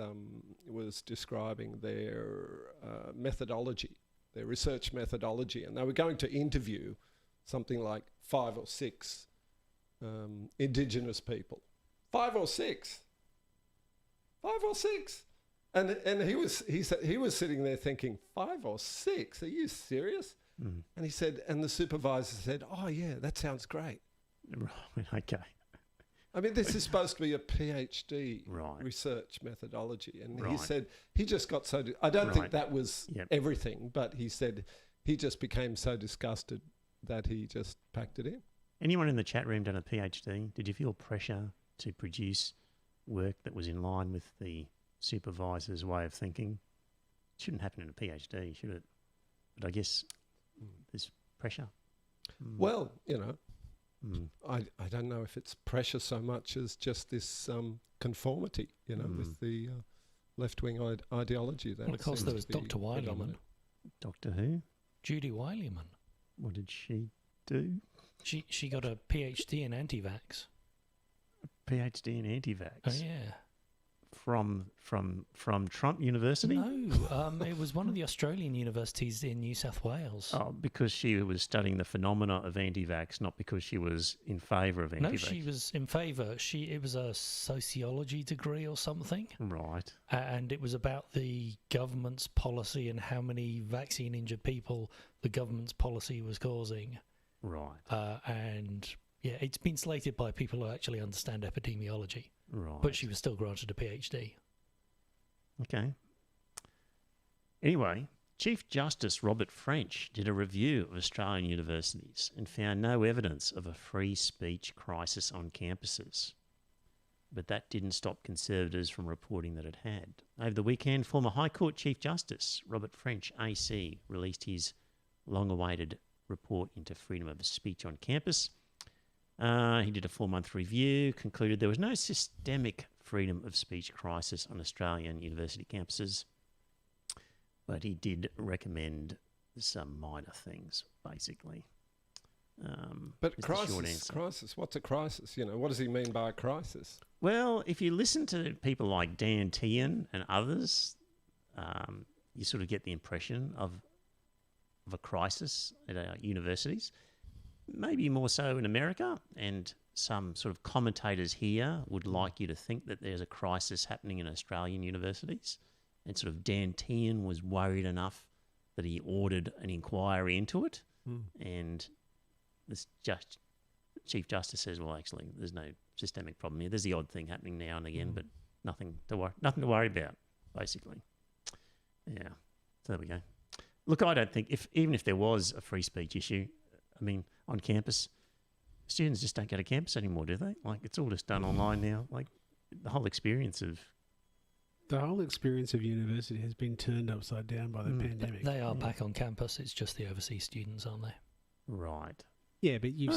was describing their methodology, their research methodology, and they were going to interview something like 5 or 6 Indigenous people. 5 or 6. 5 or 6. And he was sitting there thinking, 5 or 6? Are you serious? And he said, and the supervisor said, oh yeah, that sounds great. Right. Okay. I mean, this is supposed to be a PhD Right. research methodology. And he Right. said he just got so... I don't think that was Yep. everything, but he said he just became so disgusted that he just packed it in. Anyone in the chat room done a PhD? Did you feel pressure to produce work that was in line with the supervisor's way of thinking? It shouldn't happen in a PhD, should it? But I guess there's pressure. Well, I don't know if it's pressure so much as just this conformity, with the left-wing ideology. That Well, of course, seems there was to be Dr. Wileman. predominant. Doctor Who? Judy Wileman. What did she do? She got a PhD in anti-vax. PhD in anti-vax. Oh yeah. From Trump University? No, it was one of the Australian universities in New South Wales. Oh, because she was studying the phenomena of anti-vax, not because she was in favour of anti-vax. No, she was in favour. It was a sociology degree or something. Right. And it was about the government's policy and how many vaccine-injured people the government's policy was causing. Right. And yeah, it's been slated by people who actually understand epidemiology. Right. But she was still granted a PhD. Okay. Anyway, Chief Justice Robert French did a review of Australian universities and found no evidence of a free speech crisis on campuses. But that didn't stop Conservatives from reporting that it had. Over the weekend, former High Court Chief Justice Robert French, AC, released his long-awaited report into freedom of speech on campus. He did a 4-month review, concluded there was no systemic freedom of speech crisis on Australian university campuses, but he did recommend some minor things, basically. But is the short crisis, answer. what's a crisis? What does he mean by a crisis? Well, if you listen to people like Dan Tehan and others, you sort of get the impression of a crisis at our universities. Maybe more so in America, and some sort of commentators here would like you to think that there's a crisis happening in Australian universities. And sort of Dan Tehan was worried enough that he ordered an inquiry into it. And this Chief Justice says, well, actually, there's no systemic problem here. There's the odd thing happening now and again, but nothing to worry about, basically. Yeah, so there we go. Look, I don't think even if there was a free speech issue, I mean, on campus, students just don't go to campus anymore, do they? Like, it's all just done online now. Like, the whole experience of university has been turned upside down by the pandemic. They are back on campus. It's just the overseas students, aren't they? right. Yeah, but you've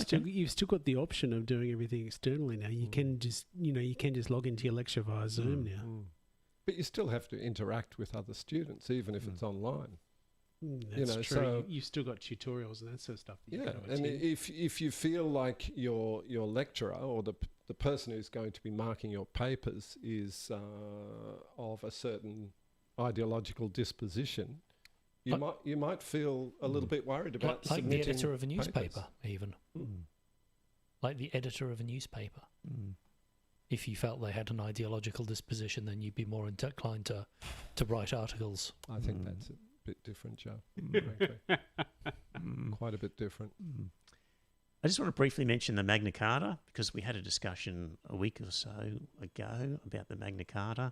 still got the option of doing everything externally now. You can just log into your lecture via Zoom now. But you still have to interact with other students, even if it's online. That's true. So you've still got tutorials and that sort of stuff. That yeah, and if you feel like your lecturer or the person who's going to be marking your papers is of a certain ideological disposition, you might feel a little bit worried about like the editor of a papers. newspaper, even. Like the editor of a newspaper. If you felt they had an ideological disposition, then you'd be more inclined to write articles. I think that's a bit different, Joe. Frankly. Quite a bit different. I just want to briefly mention the Magna Carta, because we had a discussion a week or so ago about the Magna Carta,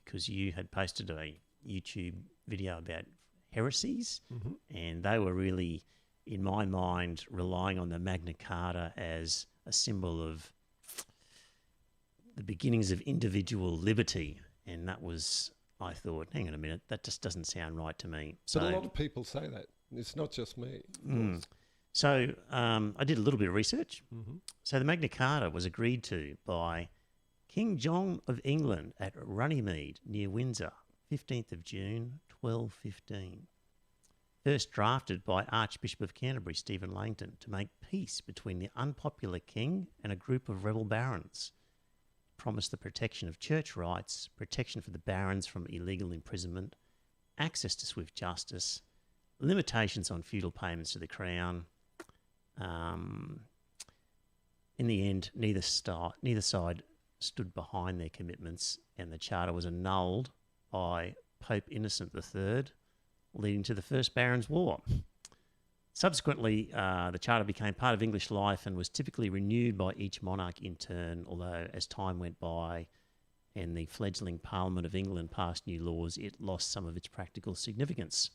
because you had posted a YouTube video about heresies, and they were really, in my mind, relying on the Magna Carta as a symbol of the beginnings of individual liberty. And that was, I thought, hang on a minute, that just doesn't sound right to me. But a lot of people say that. It's not just me. So I did a little bit of research. So the Magna Carta was agreed to by King John of England at Runnymede near Windsor, 15th of June, 1215. First drafted by Archbishop of Canterbury, Stephen Langton, to make peace between the unpopular king and a group of rebel barons. Promised the protection of church rights, protection for the barons from illegal imprisonment, access to swift justice, limitations on feudal payments to the crown. In the end, neither side stood behind their commitments, and the charter was annulled by Pope Innocent III, leading to the First Barons' War. Subsequently, the charter became part of English life and was typically renewed by each monarch in turn, although as time went by and the fledgling Parliament of England passed new laws, it lost some of its practical significance.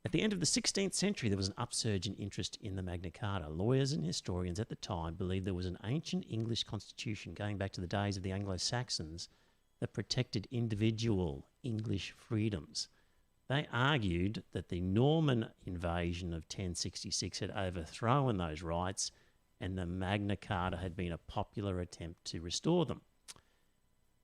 At the end of the 16th century, there was an upsurge in interest in the Magna Carta. Lawyers and historians at the time believed there was an ancient English constitution going back to the days of the Anglo-Saxons that protected individual English freedoms. They argued that the Norman invasion of 1066 had overthrown those rights, and the Magna Carta had been a popular attempt to restore them.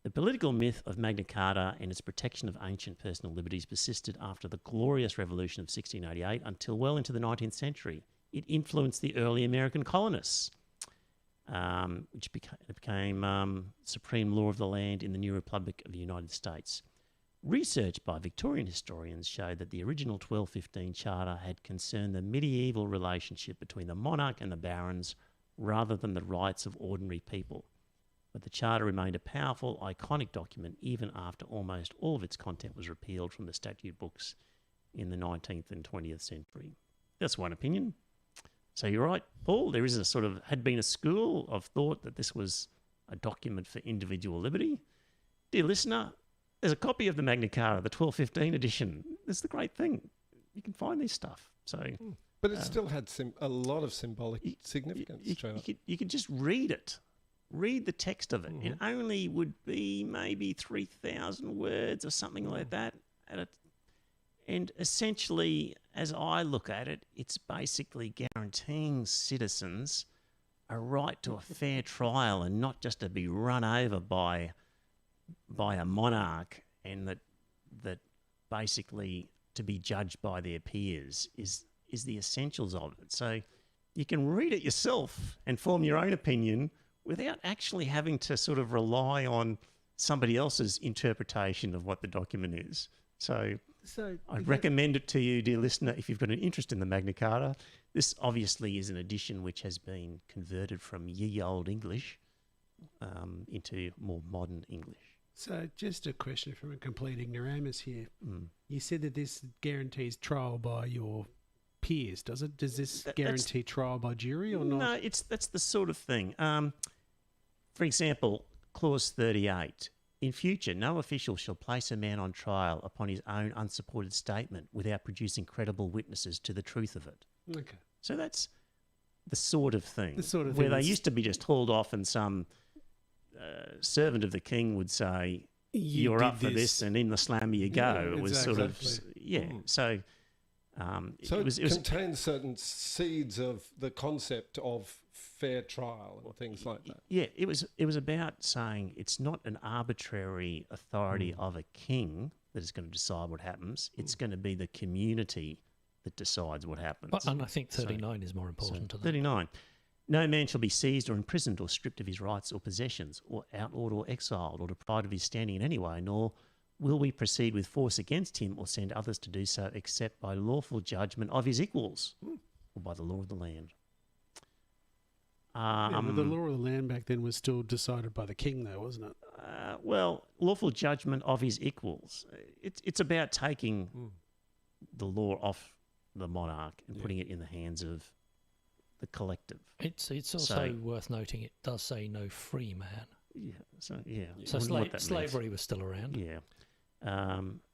The political myth of Magna Carta and its protection of ancient personal liberties persisted after the Glorious Revolution of 1688 until well into the 19th century. It influenced the early American colonists, which became supreme law of the land in the new Republic of the United States. Research by Victorian historians showed that the original 1215 Charter had concerned the medieval relationship between the monarch and the barons rather than the rights of ordinary people. But the Charter remained a powerful, iconic document even after almost all of its content was repealed from the statute books in the 19th and 20th century. That's one opinion. So you're right, Paul, there is had been a school of thought that this was a document for individual liberty. Dear listener, there's a copy of the Magna Carta, the 1215 edition. That's the great thing. You can find this stuff. So, but it still had a lot of symbolic significance. You could just read it. Read the text of it. It only would be maybe 3,000 words or something like that. And essentially, as I look at it, it's basically guaranteeing citizens a right to a fair trial and not just to be run over by a monarch, and that basically to be judged by their peers is the essentials of it. So you can read it yourself and form your own opinion without actually having to sort of rely on somebody else's interpretation of what the document is. So I'd recommend it to you, dear listener, if you've got an interest in the Magna Carta. This obviously is an edition which has been converted from ye old English into more modern English. So just a question from a complete ignoramus here. You said that this guarantees trial by your peers, does it? Does this guarantee trial by jury or not? No, that's the sort of thing. For example, clause 38. In future, no official shall place a man on trial upon his own unsupported statement without producing credible witnesses to the truth of it. Okay. So that's the sort of thing. The sort of where thing they that's- used to be just hauled off and some servant of the king would say, you're did up for this, and in the slammer you go. Yeah, it was exactly. sort of, yeah. So, So it was contains certain seeds of the concept of fair trial and things like that. yeah, it was about saying it's not an arbitrary authority of a king that is going to decide what happens. It's going to be the community that decides what happens. And I think 39 is more important to that. 39. No man shall be seized or imprisoned or stripped of his rights or possessions, or outlawed or exiled, or deprived of his standing in any way, nor will we proceed with force against him or send others to do so except by lawful judgment of his equals or by the law of the land. Yeah, but the law of the land back then was still decided by the king, though, wasn't it? Well, lawful judgment of his equals. It's about taking the law off the monarch and putting it in the hands of the collective. It's also worth noting it does say no free man. Yeah. So yeah. So I wonder what that means. slavery was still around. Yeah.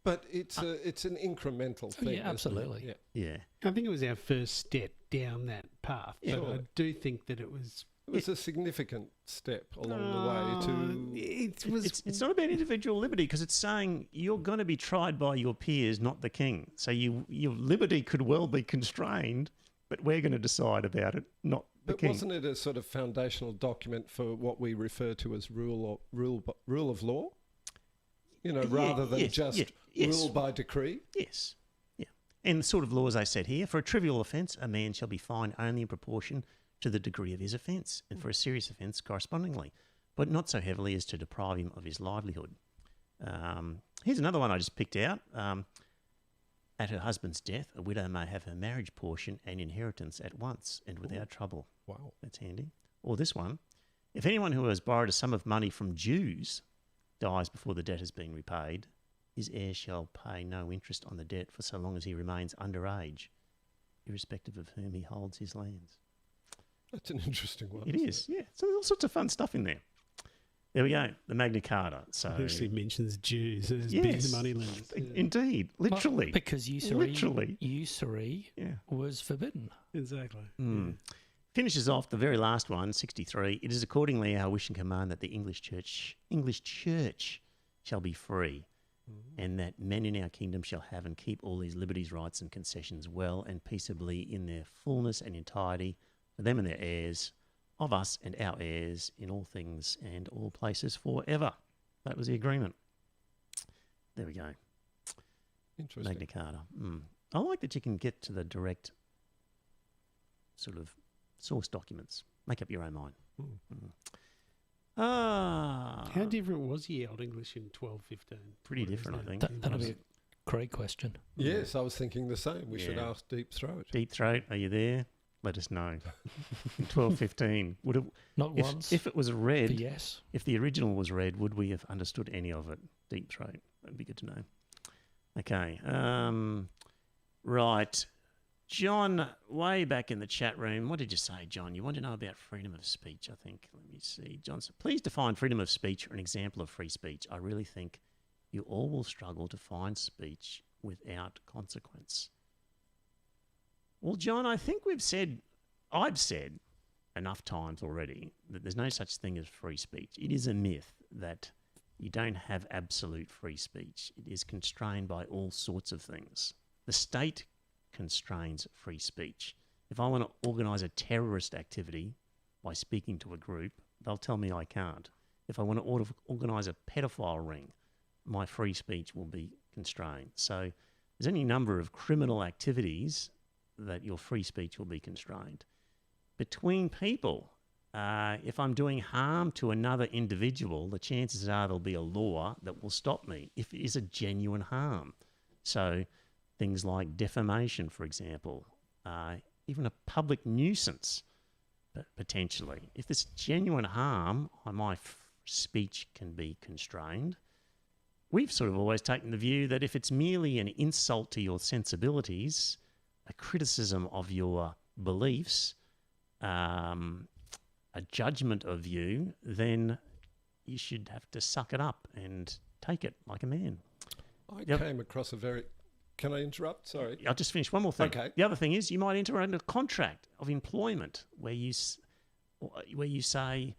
But it's an incremental thing. Yeah, isn't it? absolutely. Yeah. I think it was our first step down that path. Yeah. But I do think that it was. It was a significant step along the way to. It was. It's not about individual liberty because it's saying you're going to be tried by your peers, not the king. So your liberty could well be constrained, but we're going to decide about it, not the But king. wasn't it a sort of foundational document for what we refer to as rule of law? You know, rather than just rule by decree. Yes. Yeah. And the sort of laws I said here, for a trivial offence, a man shall be fined only in proportion to the degree of his offence, and for a serious offence correspondingly, but not so heavily as to deprive him of his livelihood. Here's another one I just picked out. At her husband's death, a widow may have her marriage portion and inheritance at once and without trouble. Wow. That's handy. Or this one. If anyone who has borrowed a sum of money from Jews dies before the debt has been repaid, his heir shall pay no interest on the debt for so long as he remains underage, irrespective of whom he holds his lands. That's an interesting one. It isn't is, yeah. So there's all sorts of fun stuff in there. There we go, the Magna Carta. So It actually mentions Jews as Yes. big moneylenders. indeed, literally, Well, because usury yeah. was forbidden. Exactly. Finishes off the very last one, 63. It is accordingly our wish and command that the English Church shall be free, and that men in our kingdom shall have and keep all these liberties, rights, and concessions well and peaceably in their fullness and entirety, for them and their heirs, of us and our heirs, in all things and all places forever. That was the agreement. There we go. Interesting. Magna Carta. I like that you can get to the direct sort of source documents. Make up your own mind. How different was Ye Old English in 1215? Pretty different, I think. That'll be a great question. Yes, I was thinking the same. We should Yeah. ask Deep Throat. Deep Throat, are you there? Let us know. 1215. Would it, Not once. if it was for read, yes. if the original was read, would we have understood any of it? Deep Throat. That'd be good to know. Okay. Right. John, way back in the chat room, what did you say, John? You want to know about freedom of speech, I think. Let me see. John said, please define freedom of speech or an example of free speech. I really think you all will struggle to find speech without consequence. Well, John, I think I've said enough times already that there's no such thing as free speech. It is a myth that you don't have absolute free speech. It is constrained by all sorts of things. The state constrains free speech. If I want to organise a terrorist activity by speaking to a group, they'll tell me I can't. If I want to organise a pedophile ring, my free speech will be constrained. So there's any number of criminal activities that your free speech will be constrained. Between people, if I'm doing harm to another individual, the chances are there'll be a law that will stop me if it is a genuine harm. So things like defamation, for example, even a public nuisance, potentially. If there's genuine harm, my speech can be constrained. We've sort of always taken the view that if it's merely an insult to your sensibilities, a criticism of your beliefs, a judgment of you, then you should have to suck it up and take it like a man. I Yep. came across a very... Can I interrupt? Sorry. I'll just finish one more thing. Okay. The other thing is you might enter into a contract of employment where you say,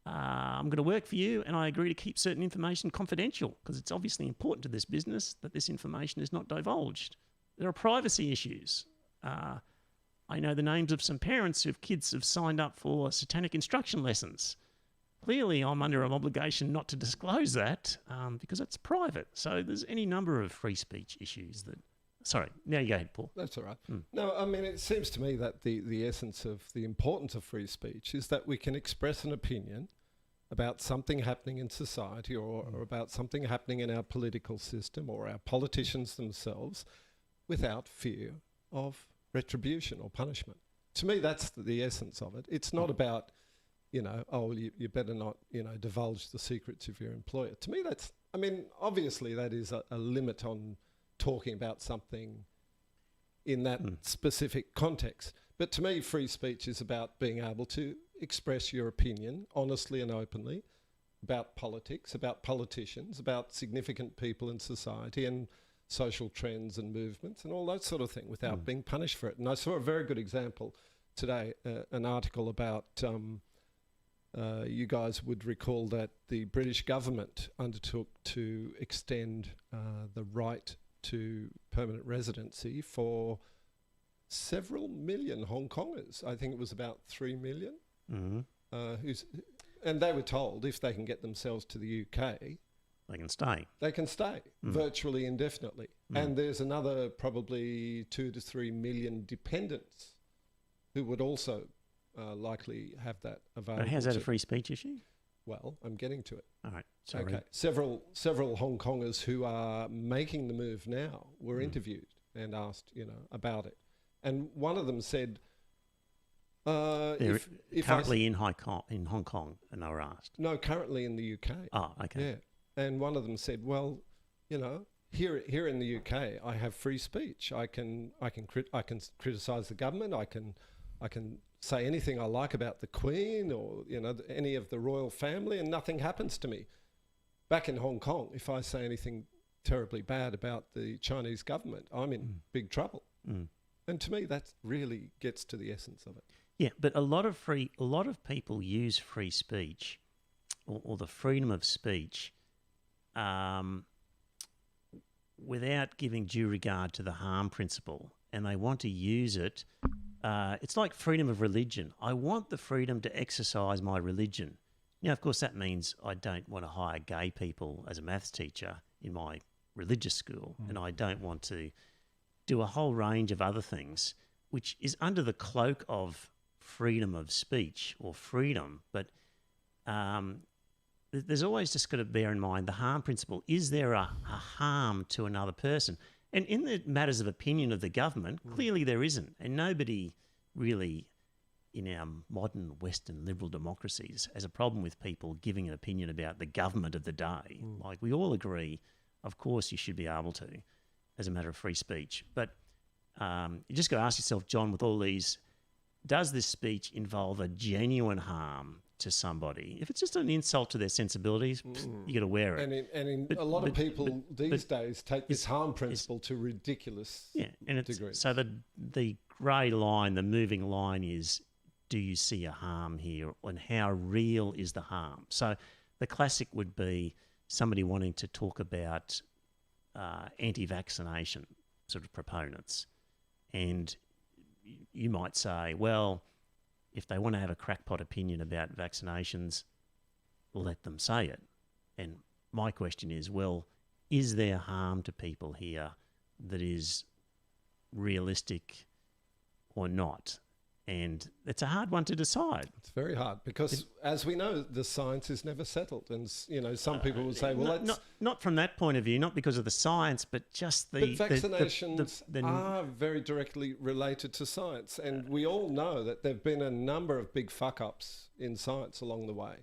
I'm going to work for you and I agree to keep certain information confidential because it's obviously important to this business that this information is not divulged. There are privacy issues. I know the names of some parents whose kids have signed up for satanic instruction lessons. Clearly, I'm under an obligation not to disclose that because it's private. So there's any number of free speech issues that... Sorry, now you go ahead, Paul. That's all right. No, I mean, it seems to me that the essence of the importance of free speech is that we can express an opinion about something happening in society or about something happening in our political system or our politicians themselves without fear of retribution or punishment. To me, that's the essence of it. It's not about... you better not, divulge the secrets of your employer. To me, obviously that is a limit on talking about something in that specific context. But to me, free speech is about being able to express your opinion honestly and openly about politics, about politicians, about significant people in society and social trends and movements and all that sort of thing without being punished for it. And I saw a very good example today, an article about... you guys would recall that the British government undertook to extend the right to permanent residency for several million Hong Kongers. I think it was about 3 million. And they were told if they can get themselves to the UK, They can stay. they can stay virtually indefinitely. And there's another probably 2 to 3 million dependents who would also likely have that available. But how's that a to- free speech issue? Well, I'm getting to it. All right, sorry. Okay. Several Hong Kongers who are making the move now were interviewed and asked, about it. And one of them said, They're if currently in Hong Kong, and they were asked. No, currently in the UK. Oh, okay. Yeah. And one of them said, well, here in the UK, I have free speech. I can criticise the government. I can say anything I like about the Queen or any of the royal family, and nothing happens to me. Back in Hong Kong, if I say anything terribly bad about the Chinese government, I'm in big trouble. And to me, that really gets to the essence of it. Yeah, but a lot of people use free speech or the freedom of speech without giving due regard to the harm principle, and they want to use it. It's like freedom of religion. I want the freedom to exercise my religion. Now, of course, that means I don't want to hire gay people as a maths teacher in my religious school, and I don't want to do a whole range of other things, which is under the cloak of freedom of speech or freedom. But there's always just got to bear in mind the harm principle. Is there a harm to another person? And in the matters of opinion of the government, clearly there isn't. And nobody really in our modern Western liberal democracies has a problem with people giving an opinion about the government of the day. Like, we all agree, of course you should be able to, as a matter of free speech. But you just got to ask yourself, John, with all these, does this speech involve a genuine harm to somebody? If it's just an insult to their sensibilities, you got to wear it. And a lot of people these days take this harm principle to ridiculous degrees. So the grey line, the moving line is, do you see a harm here, and how real is the harm? So the classic would be somebody wanting to talk about anti-vaccination sort of proponents, and you might say, well, if they want to have a crackpot opinion about vaccinations, let them say it. And my question is, well, is there harm to people here that is realistic or not? And it's a hard one to decide. It's very hard because, as we know, the science is never settled. And, some people will say, well, not from that point of view, not because of the science, but just the... But vaccinations are very directly related to science. And we all know that there have been a number of big fuck-ups in science along the way.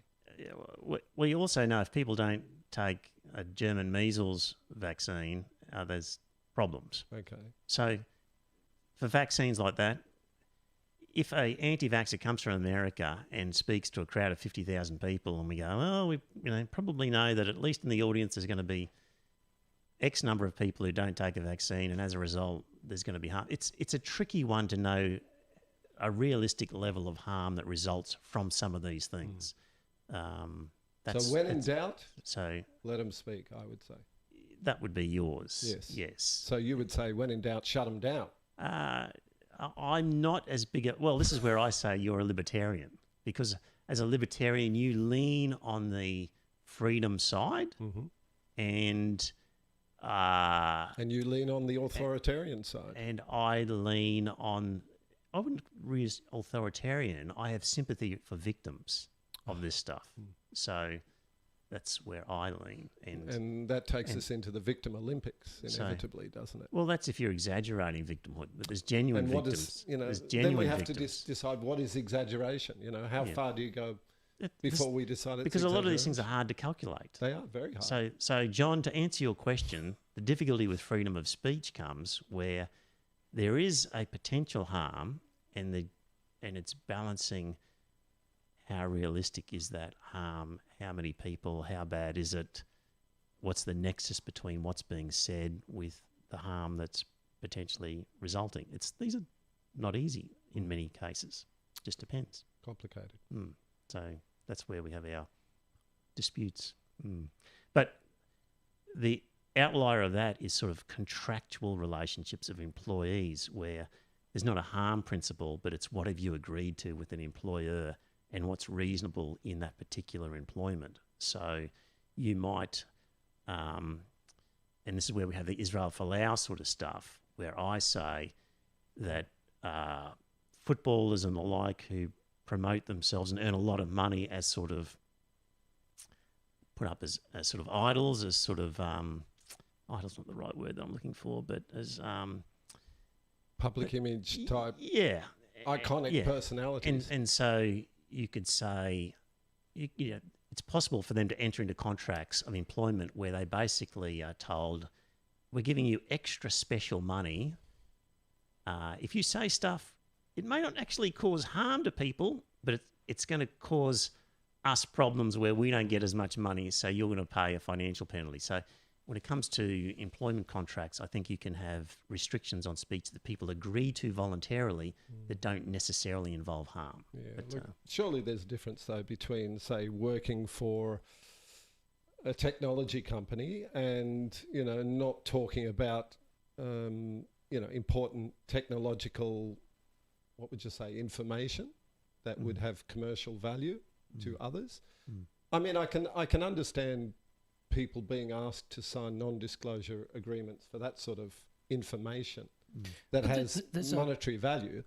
We also know if people don't take a German measles vaccine, there's problems. Okay. So for vaccines like that, if a anti-vaxxer comes from America and speaks to a crowd of 50,000 people, and we go, well, we probably know that at least in the audience there's going to be X number of people who don't take a vaccine, and as a result, there's going to be harm. It's a tricky one to know a realistic level of harm that results from some of these things. So when in doubt, let them speak, I would say. That would be yours. Yes. So you would say, when in doubt, shut them down. I'm not as big a... Well, this is where I say you're a libertarian, because as a libertarian, you lean on the freedom side and you lean on the authoritarian side. And I lean on... I wouldn't use authoritarian. I have sympathy for victims of this stuff. So that's where I lean. And that takes us into the victim Olympics, inevitably, doesn't it? Well, that's if you're exaggerating victimhood, but there's genuine victims. Then we have to decide what is exaggeration. How far do you go before we decide it's because a lot of these things are hard to calculate. They are very hard. So, John, to answer your question, the difficulty with freedom of speech comes where there is a potential harm, and it's balancing how realistic is that harm, how many people, how bad is it, what's the nexus between what's being said with the harm that's potentially resulting. These are not easy in many cases. Just depends. Complicated. So that's where we have our disputes. But the outlier of that is sort of contractual relationships of employees, where there's not a harm principle, but it's what have you agreed to with an employer and what's reasonable in that particular employment. So you might, and this is where we have the Israel Folau sort of stuff, where I say that footballers and the like who promote themselves and earn a lot of money as sort of put up as sort of idols, as sort of idol's not the right word that I'm looking for, but as public image type, iconic personalities, and so you could say, it's possible for them to enter into contracts of employment where they basically are told, we're giving you extra special money. If you say stuff, it may not actually cause harm to people, but it's going to cause us problems where we don't get as much money, so you're going to pay a financial penalty. So when it comes to employment contracts, I think you can have restrictions on speech that people agree to voluntarily that don't necessarily involve harm. Yeah, but, surely there's a difference, though, between, say, working for a technology company and, not talking about, important technological, what would you say, information that would have commercial value to others. I mean, I can understand people being asked to sign non-disclosure agreements for that sort of information that has monetary value.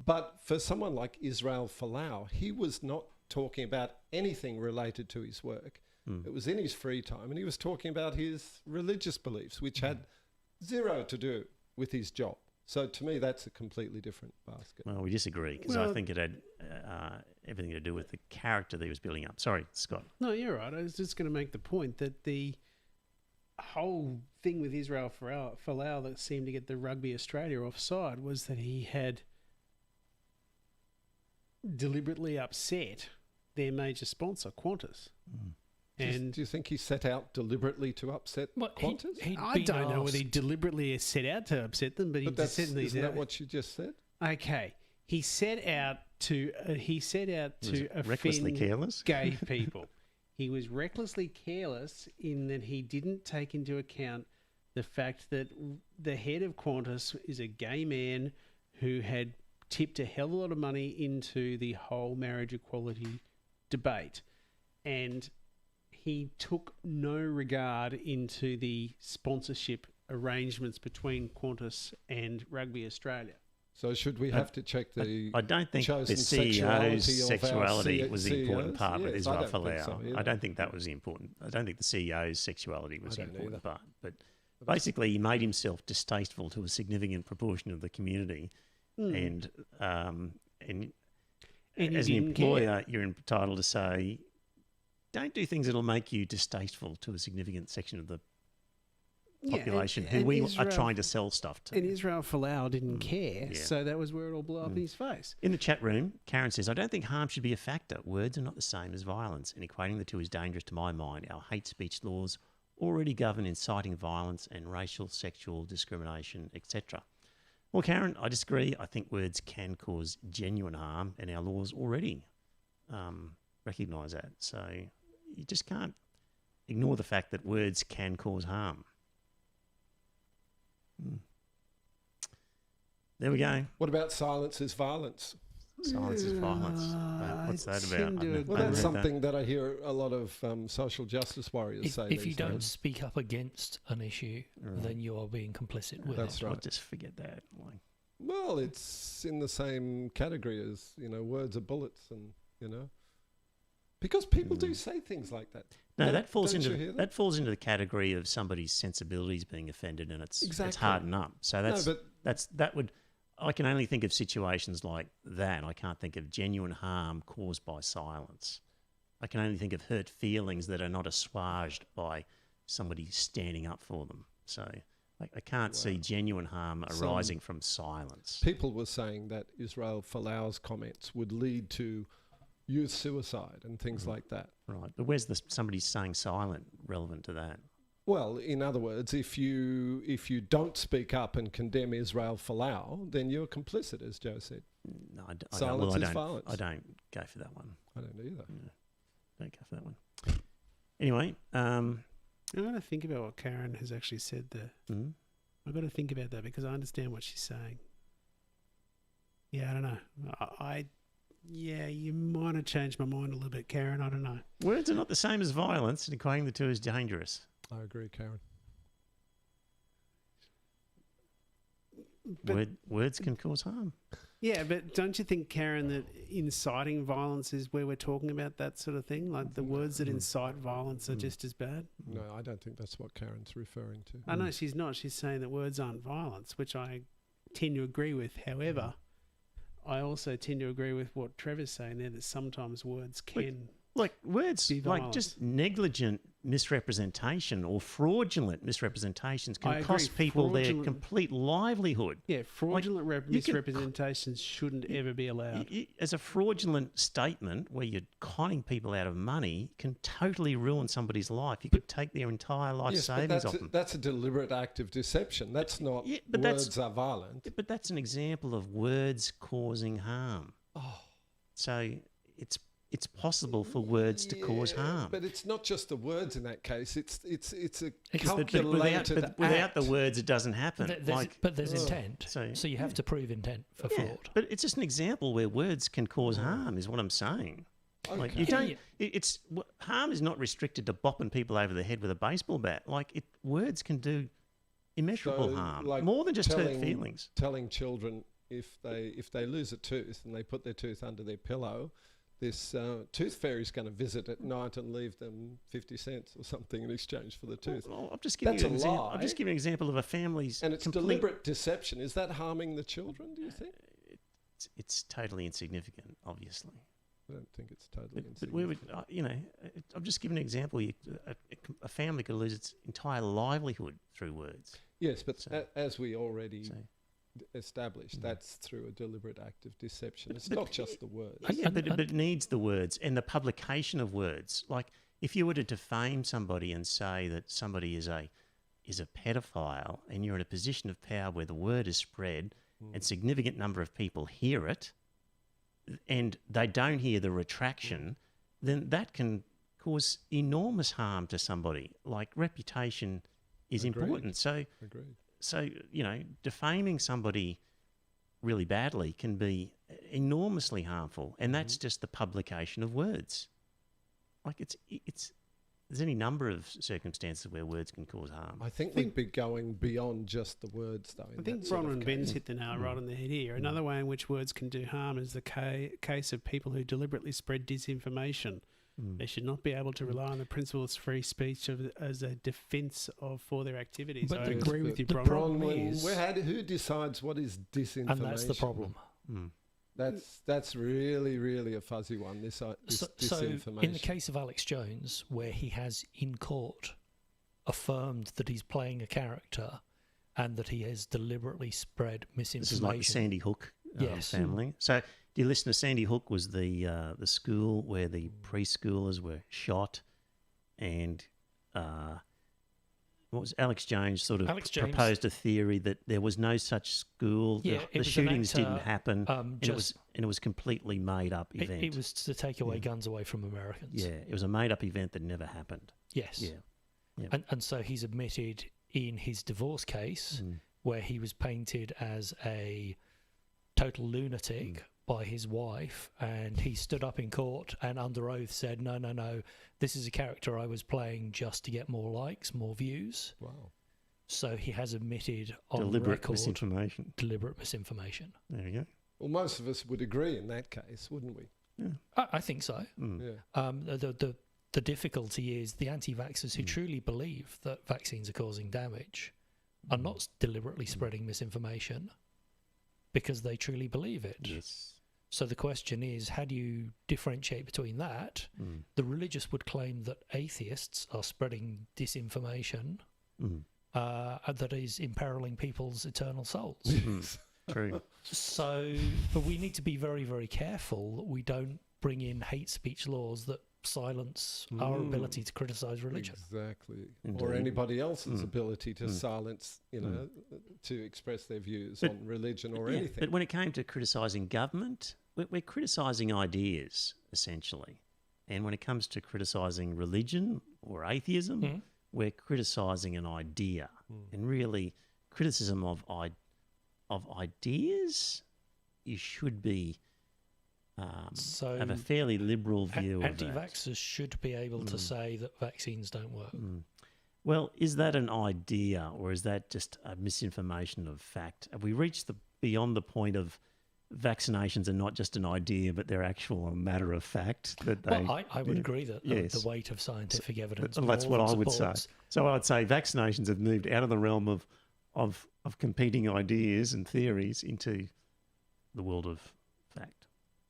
But for someone like Israel Folau, he was not talking about anything related to his work. It was in his free time, and he was talking about his religious beliefs, which had zero to do with his job. So to me, that's a completely different basket. Well, we disagree, because I think it had everything to do with the character that he was building up. Sorry, Scott. No, you're right. I was just going to make the point that the whole thing with Israel Folau that seemed to get the Rugby Australia offside was that he had deliberately upset their major sponsor, Qantas. And do you think he set out deliberately to upset Qantas? I don't know whether he deliberately set out to upset them, but isn't that what you just said? Okay, he set out to offend recklessly careless gay people. He was recklessly careless in that he didn't take into account the fact that the head of Qantas is a gay man who had tipped a hell of a lot of money into the whole marriage equality debate, and he took no regard into the sponsorship arrangements between Qantas and Rugby Australia. So should we have to check the I don't think the CEO's sexuality was the important part with Israel Folau. I don't think that was the important. I don't think the CEO's sexuality was the important part. But basically, he made himself distasteful to a significant proportion of the community, and as an employer, you're entitled to say, don't do things that'll make you distasteful to a significant section of the population and who we Israel- are trying to sell stuff to. And Israel Folau didn't care, yeah. so that was where it all blew up in his face. In the chat room, Karen says, I don't think harm should be a factor. Words are not the same as violence, and equating the two is dangerous to my mind. Our hate speech laws already govern inciting violence and racial, sexual discrimination, etc. Well, Karen, I disagree. I think words can cause genuine harm, and our laws already recognise that. So you just can't ignore the fact that words can cause harm. There we go. What about silence is violence? Silence is violence. What's that about? tend to Well, that's something that I hear a lot of social justice warriors say. If you these don't days. speak up against an issue, then you are being complicit with That's it. right. I'll just forget that. Like, Well, it's in the same category as, words are bullets, and, because people do say things like that. no, that falls don't you into hear that falls into the category of somebody's sensibilities being offended, and it's Exactly. hardened up. So No, but that would. I can only think of situations like that. I can't think of genuine harm caused by silence. I can only think of hurt feelings that are not assuaged by somebody standing up for them. So I can't see genuine harm arising from silence. people were saying that Israel Folau's comments would lead to youth suicide and things like that. Right. But where's somebody saying silent relevant to that? Well, in other words, if you don't speak up and condemn Israel Folau, then you're complicit, as Joe said. No, Silence is violence. I don't go for that one. I don't either. Don't go for that one. Anyway, I'm going to think about what Karen has actually said there. mm, I've got to think about that because I understand what she's saying. Yeah, I don't know. You might have changed my mind a little bit, Karen. I don't know. words are not the same as violence, and equating the two is dangerous. I agree, Karen. But- Words can cause harm. Yeah, but don't you think, Karen, that inciting violence is where we're talking about that sort of thing? Like the words that incite violence are just as bad? No, I don't think that's what Karen's referring to. I know she's not. She's saying that words aren't violence, which I tend to agree with. However, I also tend to agree with what Trevor's saying there, that sometimes words can... Like words, Be like violence. just negligent misrepresentation or fraudulent misrepresentations I can agree. cost people their Fraudulent- complete livelihood. Yeah, fraudulent you can- misrepresentations shouldn't ever be allowed. As a fraudulent statement where you're conning people out of money can totally ruin somebody's life. You could take their entire life Yes, but savings off them. that's a deliberate act of deception. That's not Yeah, but words are violent. But that's an example of words causing harm. Oh. So it's possible for words to cause harm. But it's not just the words in that case. It's a But calculated without the act. words, it doesn't happen. But there's intent. So- So you have to prove intent for Yeah, fraud. but it's just an example where words can cause harm, is what I'm saying. Like you Okay. don't. Harm is not restricted to bopping people over the head with a baseball bat. Like words can do immeasurable So, harm, like more than just hurt telling- feelings. Telling children if they lose a tooth and they put their tooth under their pillow, this tooth fairy's going to visit at night and leave them 50 cents or something in exchange for the tooth. Well, I'm just giving That's you an a example. lie. I'm just giving an example of a family's And it's complete. deliberate deception. Is that harming the children, do you think? It's totally insignificant, obviously. I don't think it's totally But we would, insignificant. I'm just giving an example. A family could lose its entire livelihood through words. Yes, but So- as we already So, established, that's through a deliberate act of deception. It's But- not just the words. yeah, but it needs the words and the publication of words. Like if you were to defame somebody and say that somebody is a pedophile, and you're in a position of power where the word is spread and significant number of people hear it, and they don't hear the retraction, then that can cause enormous harm to somebody. Like reputation is Agreed. important. So Agreed. defaming somebody really badly can be enormously harmful, and that's just the publication of words. Like it's there's any number of circumstances where words can cause harm. I think we'd be going beyond just the words, though. I think Bronwyn and Ben's hit the nail right on the head here. Another way in which words can do harm is the case of people who deliberately spread disinformation. They should not be able to rely on the principle of free speech as a defence for their activities. But I the- agree with you, the Bronwyn. problem is- who decides what is disinformation? And that's the problem. That's really, really a fuzzy one. This So disinformation. in the case of Alex Jones, where he has in court affirmed that he's playing a character and that he has deliberately spread misinformation. This is like the Sandy Hook Yes. family. So, dear listener, Sandy Hook was the school where the preschoolers were shot, and what was Alex Jones sort of Alex Jones- proposed a theory that there was no such school. Yeah, the it was an shootings actor, didn't happen, and just- it was completely made up event. It was to take away guns away from Americans. Yeah, it was a made up event that never happened. Yes. Yeah. And so he's admitted in his divorce case, where he was painted as a total lunatic by his wife, and he stood up in court and under oath said, no, this is a character I was playing just to get more likes, more views. Wow. So he has admitted on Deliberate record misinformation. deliberate misinformation. There you go. Well, most of us would agree in that case, wouldn't we? I think so. Yeah. The difficulty is the anti-vaxxers who truly believe that vaccines are causing damage are not deliberately spreading misinformation because they truly believe it. Yes. So the question is, how do you differentiate between that? The religious would claim that atheists are spreading disinformation that is imperiling people's eternal souls. True. So, but we need to be very, very careful that we don't bring in hate speech laws that silence our ability to criticise religion. Exactly. Indeed. Or anybody else's ability to silence, to express their views on religion or anything. But when it came to criticising government, we're criticising ideas, essentially. And when it comes to criticising religion or atheism, we're criticising an idea. And really, criticism of ideas, you should be have a fairly liberal view of that. Anti-vaxxers should be able to say that vaccines don't work. Well, is that an idea, or is that just a misinformation of fact? Have we reached beyond the point of vaccinations are not just an idea, but they're actual a matter of fact? That they, Well, I would agree that the weight of scientific evidence. Well, that's what I would say. supports- So I'd say vaccinations have moved out of the realm of competing ideas and theories into the world of fact.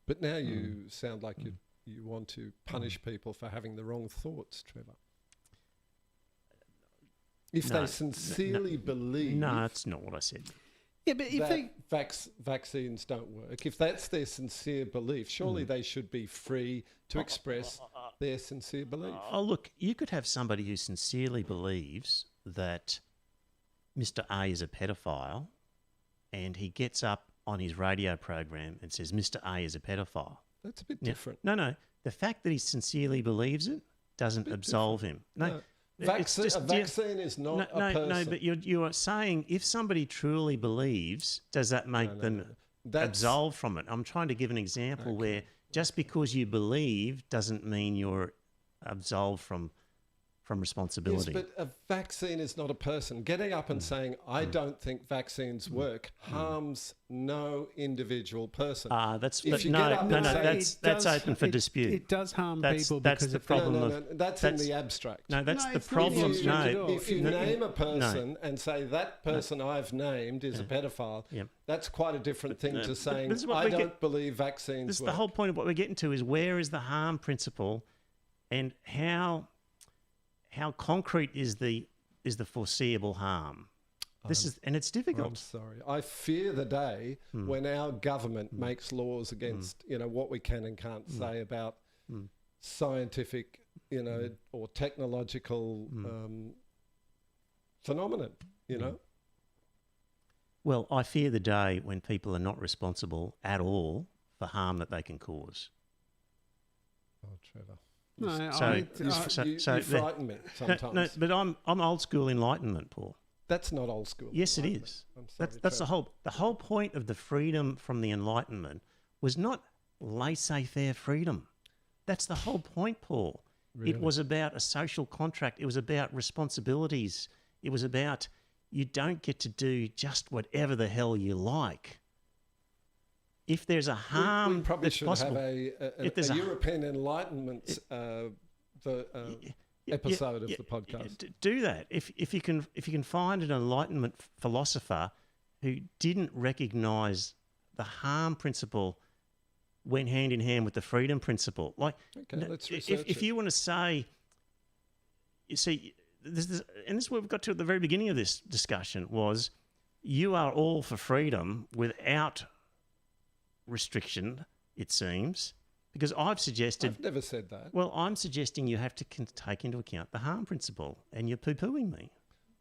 But now you sound like you want to punish people for having the wrong thoughts, Trevor. If they sincerely believe... No, that's not what I said. Yeah, but if that vaccines don't work, if that's their sincere belief, surely they should be free to express their sincere belief. Oh, look, you could have somebody who sincerely believes that Mr. A is a pedophile, and he gets up on his radio program and says Mr. A is a pedophile. That's a bit different. No. The fact that he sincerely believes it doesn't absolve him. No. A vaccine is not a person. No, but you are saying if somebody truly believes, does that make them absolved from it? I'm trying to give an example where just because you believe doesn't mean you're absolved from responsibility. Yes, but a vaccine is not a person. Getting up and saying, I don't think vaccines work, harms no individual person. That's If you get up and say- that's open for dispute. It does harm That's people the because problem No, that's in the abstract. No, that's No, the it's not in the problem. abstract at No, all. If you name a person and say that person I've named is a pedophile, that's quite a different thing to saying, this is what I we don't believe vaccines this is work. the whole point of what we're getting to is where is the harm principle, and how concrete is the foreseeable harm. And it's difficult. I'm sorry. I fear the day when our government makes laws against, what we can and can't say about scientific, or technological phenomenon, Well, I fear the day when people are not responsible at all for harm that they can cause. Oh, Trevor. No, You frighten me sometimes. No, but I'm old school enlightenment, Paul. That's not old school. Yes, it enlightenment. is. I'm sorry, That's the Trevor. whole point of the freedom from the Enlightenment was not laissez-faire freedom. That's the whole point, Paul. Really? It was about a social contract. It was about responsibilities. It was about you don't get to do just whatever the hell you like. If there's a harm we probably that's should possible, have a European Enlightenment episode of the podcast. Do that. If you can find an Enlightenment philosopher who didn't recognise the harm principle went hand in hand with the freedom principle. Like, Okay, let's research if you want to say, you see, and this is what we've got to at the very beginning of this discussion was, you are all for freedom without restriction, it seems, because I've suggested... I've never said that. Well, I'm suggesting you have to take into account the harm principle, and you're poo-pooing me.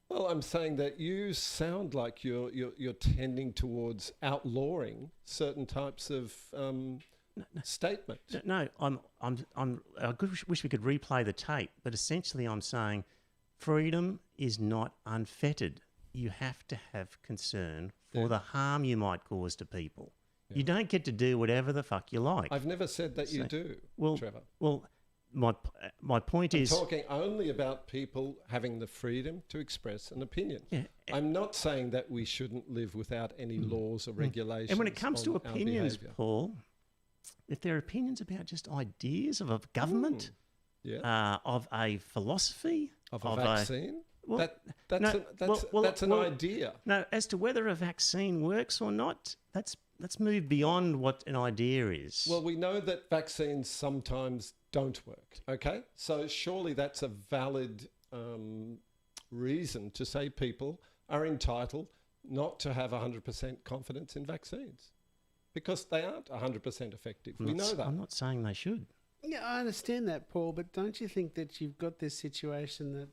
Well, I'm saying that you sound like you're tending towards outlawing certain types of statement. No, I wish we could replay the tape, but essentially I'm saying freedom is not unfettered. You have to have concern for the harm you might cause to people. Yeah. You don't get to do whatever the fuck you like. I've never said that you do, Trevor. Well, my point is... I'm talking only about people having the freedom to express an opinion. Yeah. I'm not saying that we shouldn't live without any laws or regulations. And when it comes to opinions, Paul, if there are opinions about just ideas of a government, of a philosophy... Of a vaccine? That's an idea. No, as to whether a vaccine works or not, let's move beyond what an idea is. Well, we know that vaccines sometimes don't work, okay? So surely that's a valid reason to say people are entitled not to have 100% confidence in vaccines because they aren't 100% effective. We know that. I'm not saying they should. Yeah, I understand that, Paul, but don't you think that you've got this situation that,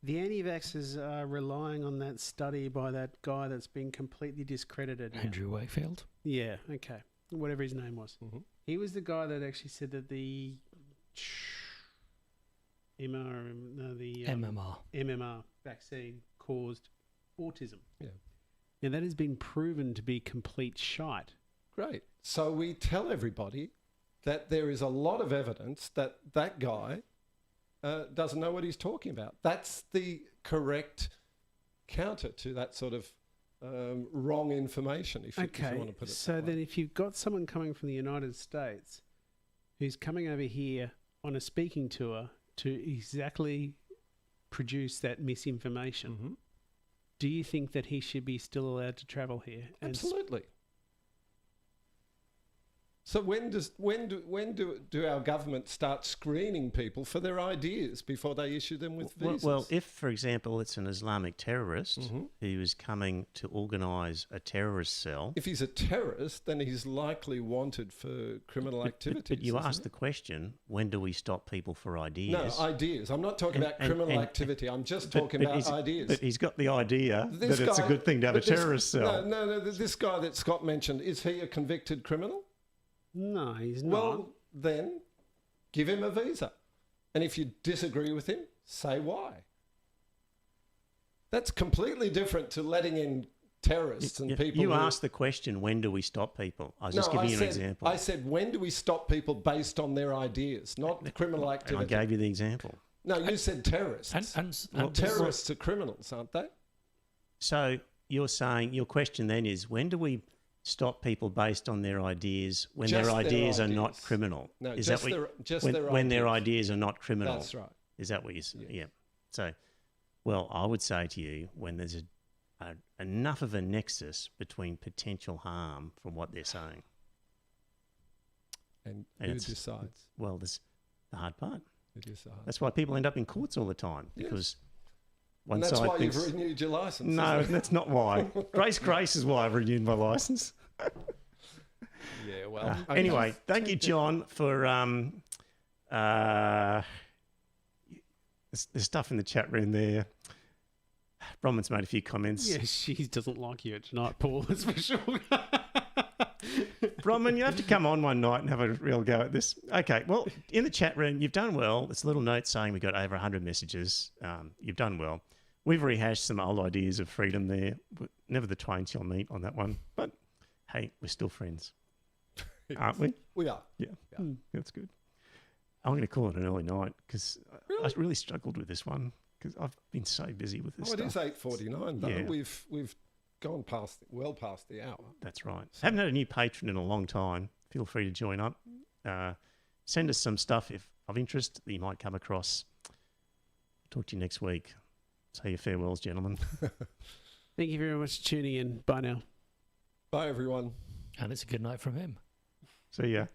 the anti-vaxxers are relying on that study by that guy that's been completely discredited. Andrew Wakefield? Yeah, okay. Whatever his name was. Mm-hmm. He was the guy that actually said that the MMR vaccine caused autism. Yeah. Now, that has been proven to be complete shite. Great. So we tell everybody that there is a lot of evidence that that guy doesn't know what he's talking about. That's the correct counter to that sort of wrong information, if you want to put it so that way. Then if you've got someone coming from the United States who's coming over here on a speaking tour to exactly produce that misinformation, do you think that he should be still allowed to travel here? Absolutely. So when do our government start screening people for their ideas before they issue them with visas? Well, if, for example, it's an Islamic terrorist who is coming to organise a terrorist cell... If he's a terrorist, then he's likely wanted for criminal activities. But you asked the question, when do we stop people for ideas? No, ideas. I'm not talking about criminal activity. I'm just talking about ideas. But he's got the idea that it's a good thing to have a terrorist cell. No, this guy that Scott mentioned, is he a convicted criminal? No, he's not. Well, then give him a visa. And if you disagree with him, say why. That's completely different to letting in terrorists and people. You asked the question, when do we stop people? I was just giving you an example. I said, when do we stop people based on their ideas, not the criminal activity? And I gave you the example. No, you said terrorists. And terrorists are criminals, aren't they? So you're saying, your question then is, when do we stop people based on their ideas when their ideas are not criminal? No, is just that their ideas. When their ideas are not criminal? That's right. Is that what you're saying? Yeah. So, well, I would say to you, when there's enough of a nexus between potential harm from what they're saying. And who decides? Well, there's the hard part. It is hard. That's why people end up in courts all the time, because... And that's why you've renewed your licence. No, that's not why. Grace is why I've renewed my licence. Yeah, well. Anyway, thank you, John, for the stuff in the chat room there. Bronwyn's made a few comments. Yeah, she doesn't like you tonight, Paul, that's for sure. Bronwyn, you have to come on one night and have a real go at this. Okay, well, in the chat room, you've done well. There's a little note saying we got over 100 messages. You've done well. We've rehashed some old ideas of freedom there. Never the twain shall meet on that one. But, hey, we're still friends. Aren't we? We are. Yeah. That's good. I'm going to call it an early night because I really struggled with this one because I've been so busy with this stuff. It is 8:49 though. Yeah. We've gone past the hour. That's right. So. Haven't had a new patron in a long time. Feel free to join up. Send us some stuff if of interest that you might come across. Talk to you next week. Say your farewells, gentlemen. Thank you very much for tuning in. Bye now. Bye, everyone. And it's a good night from him. See ya.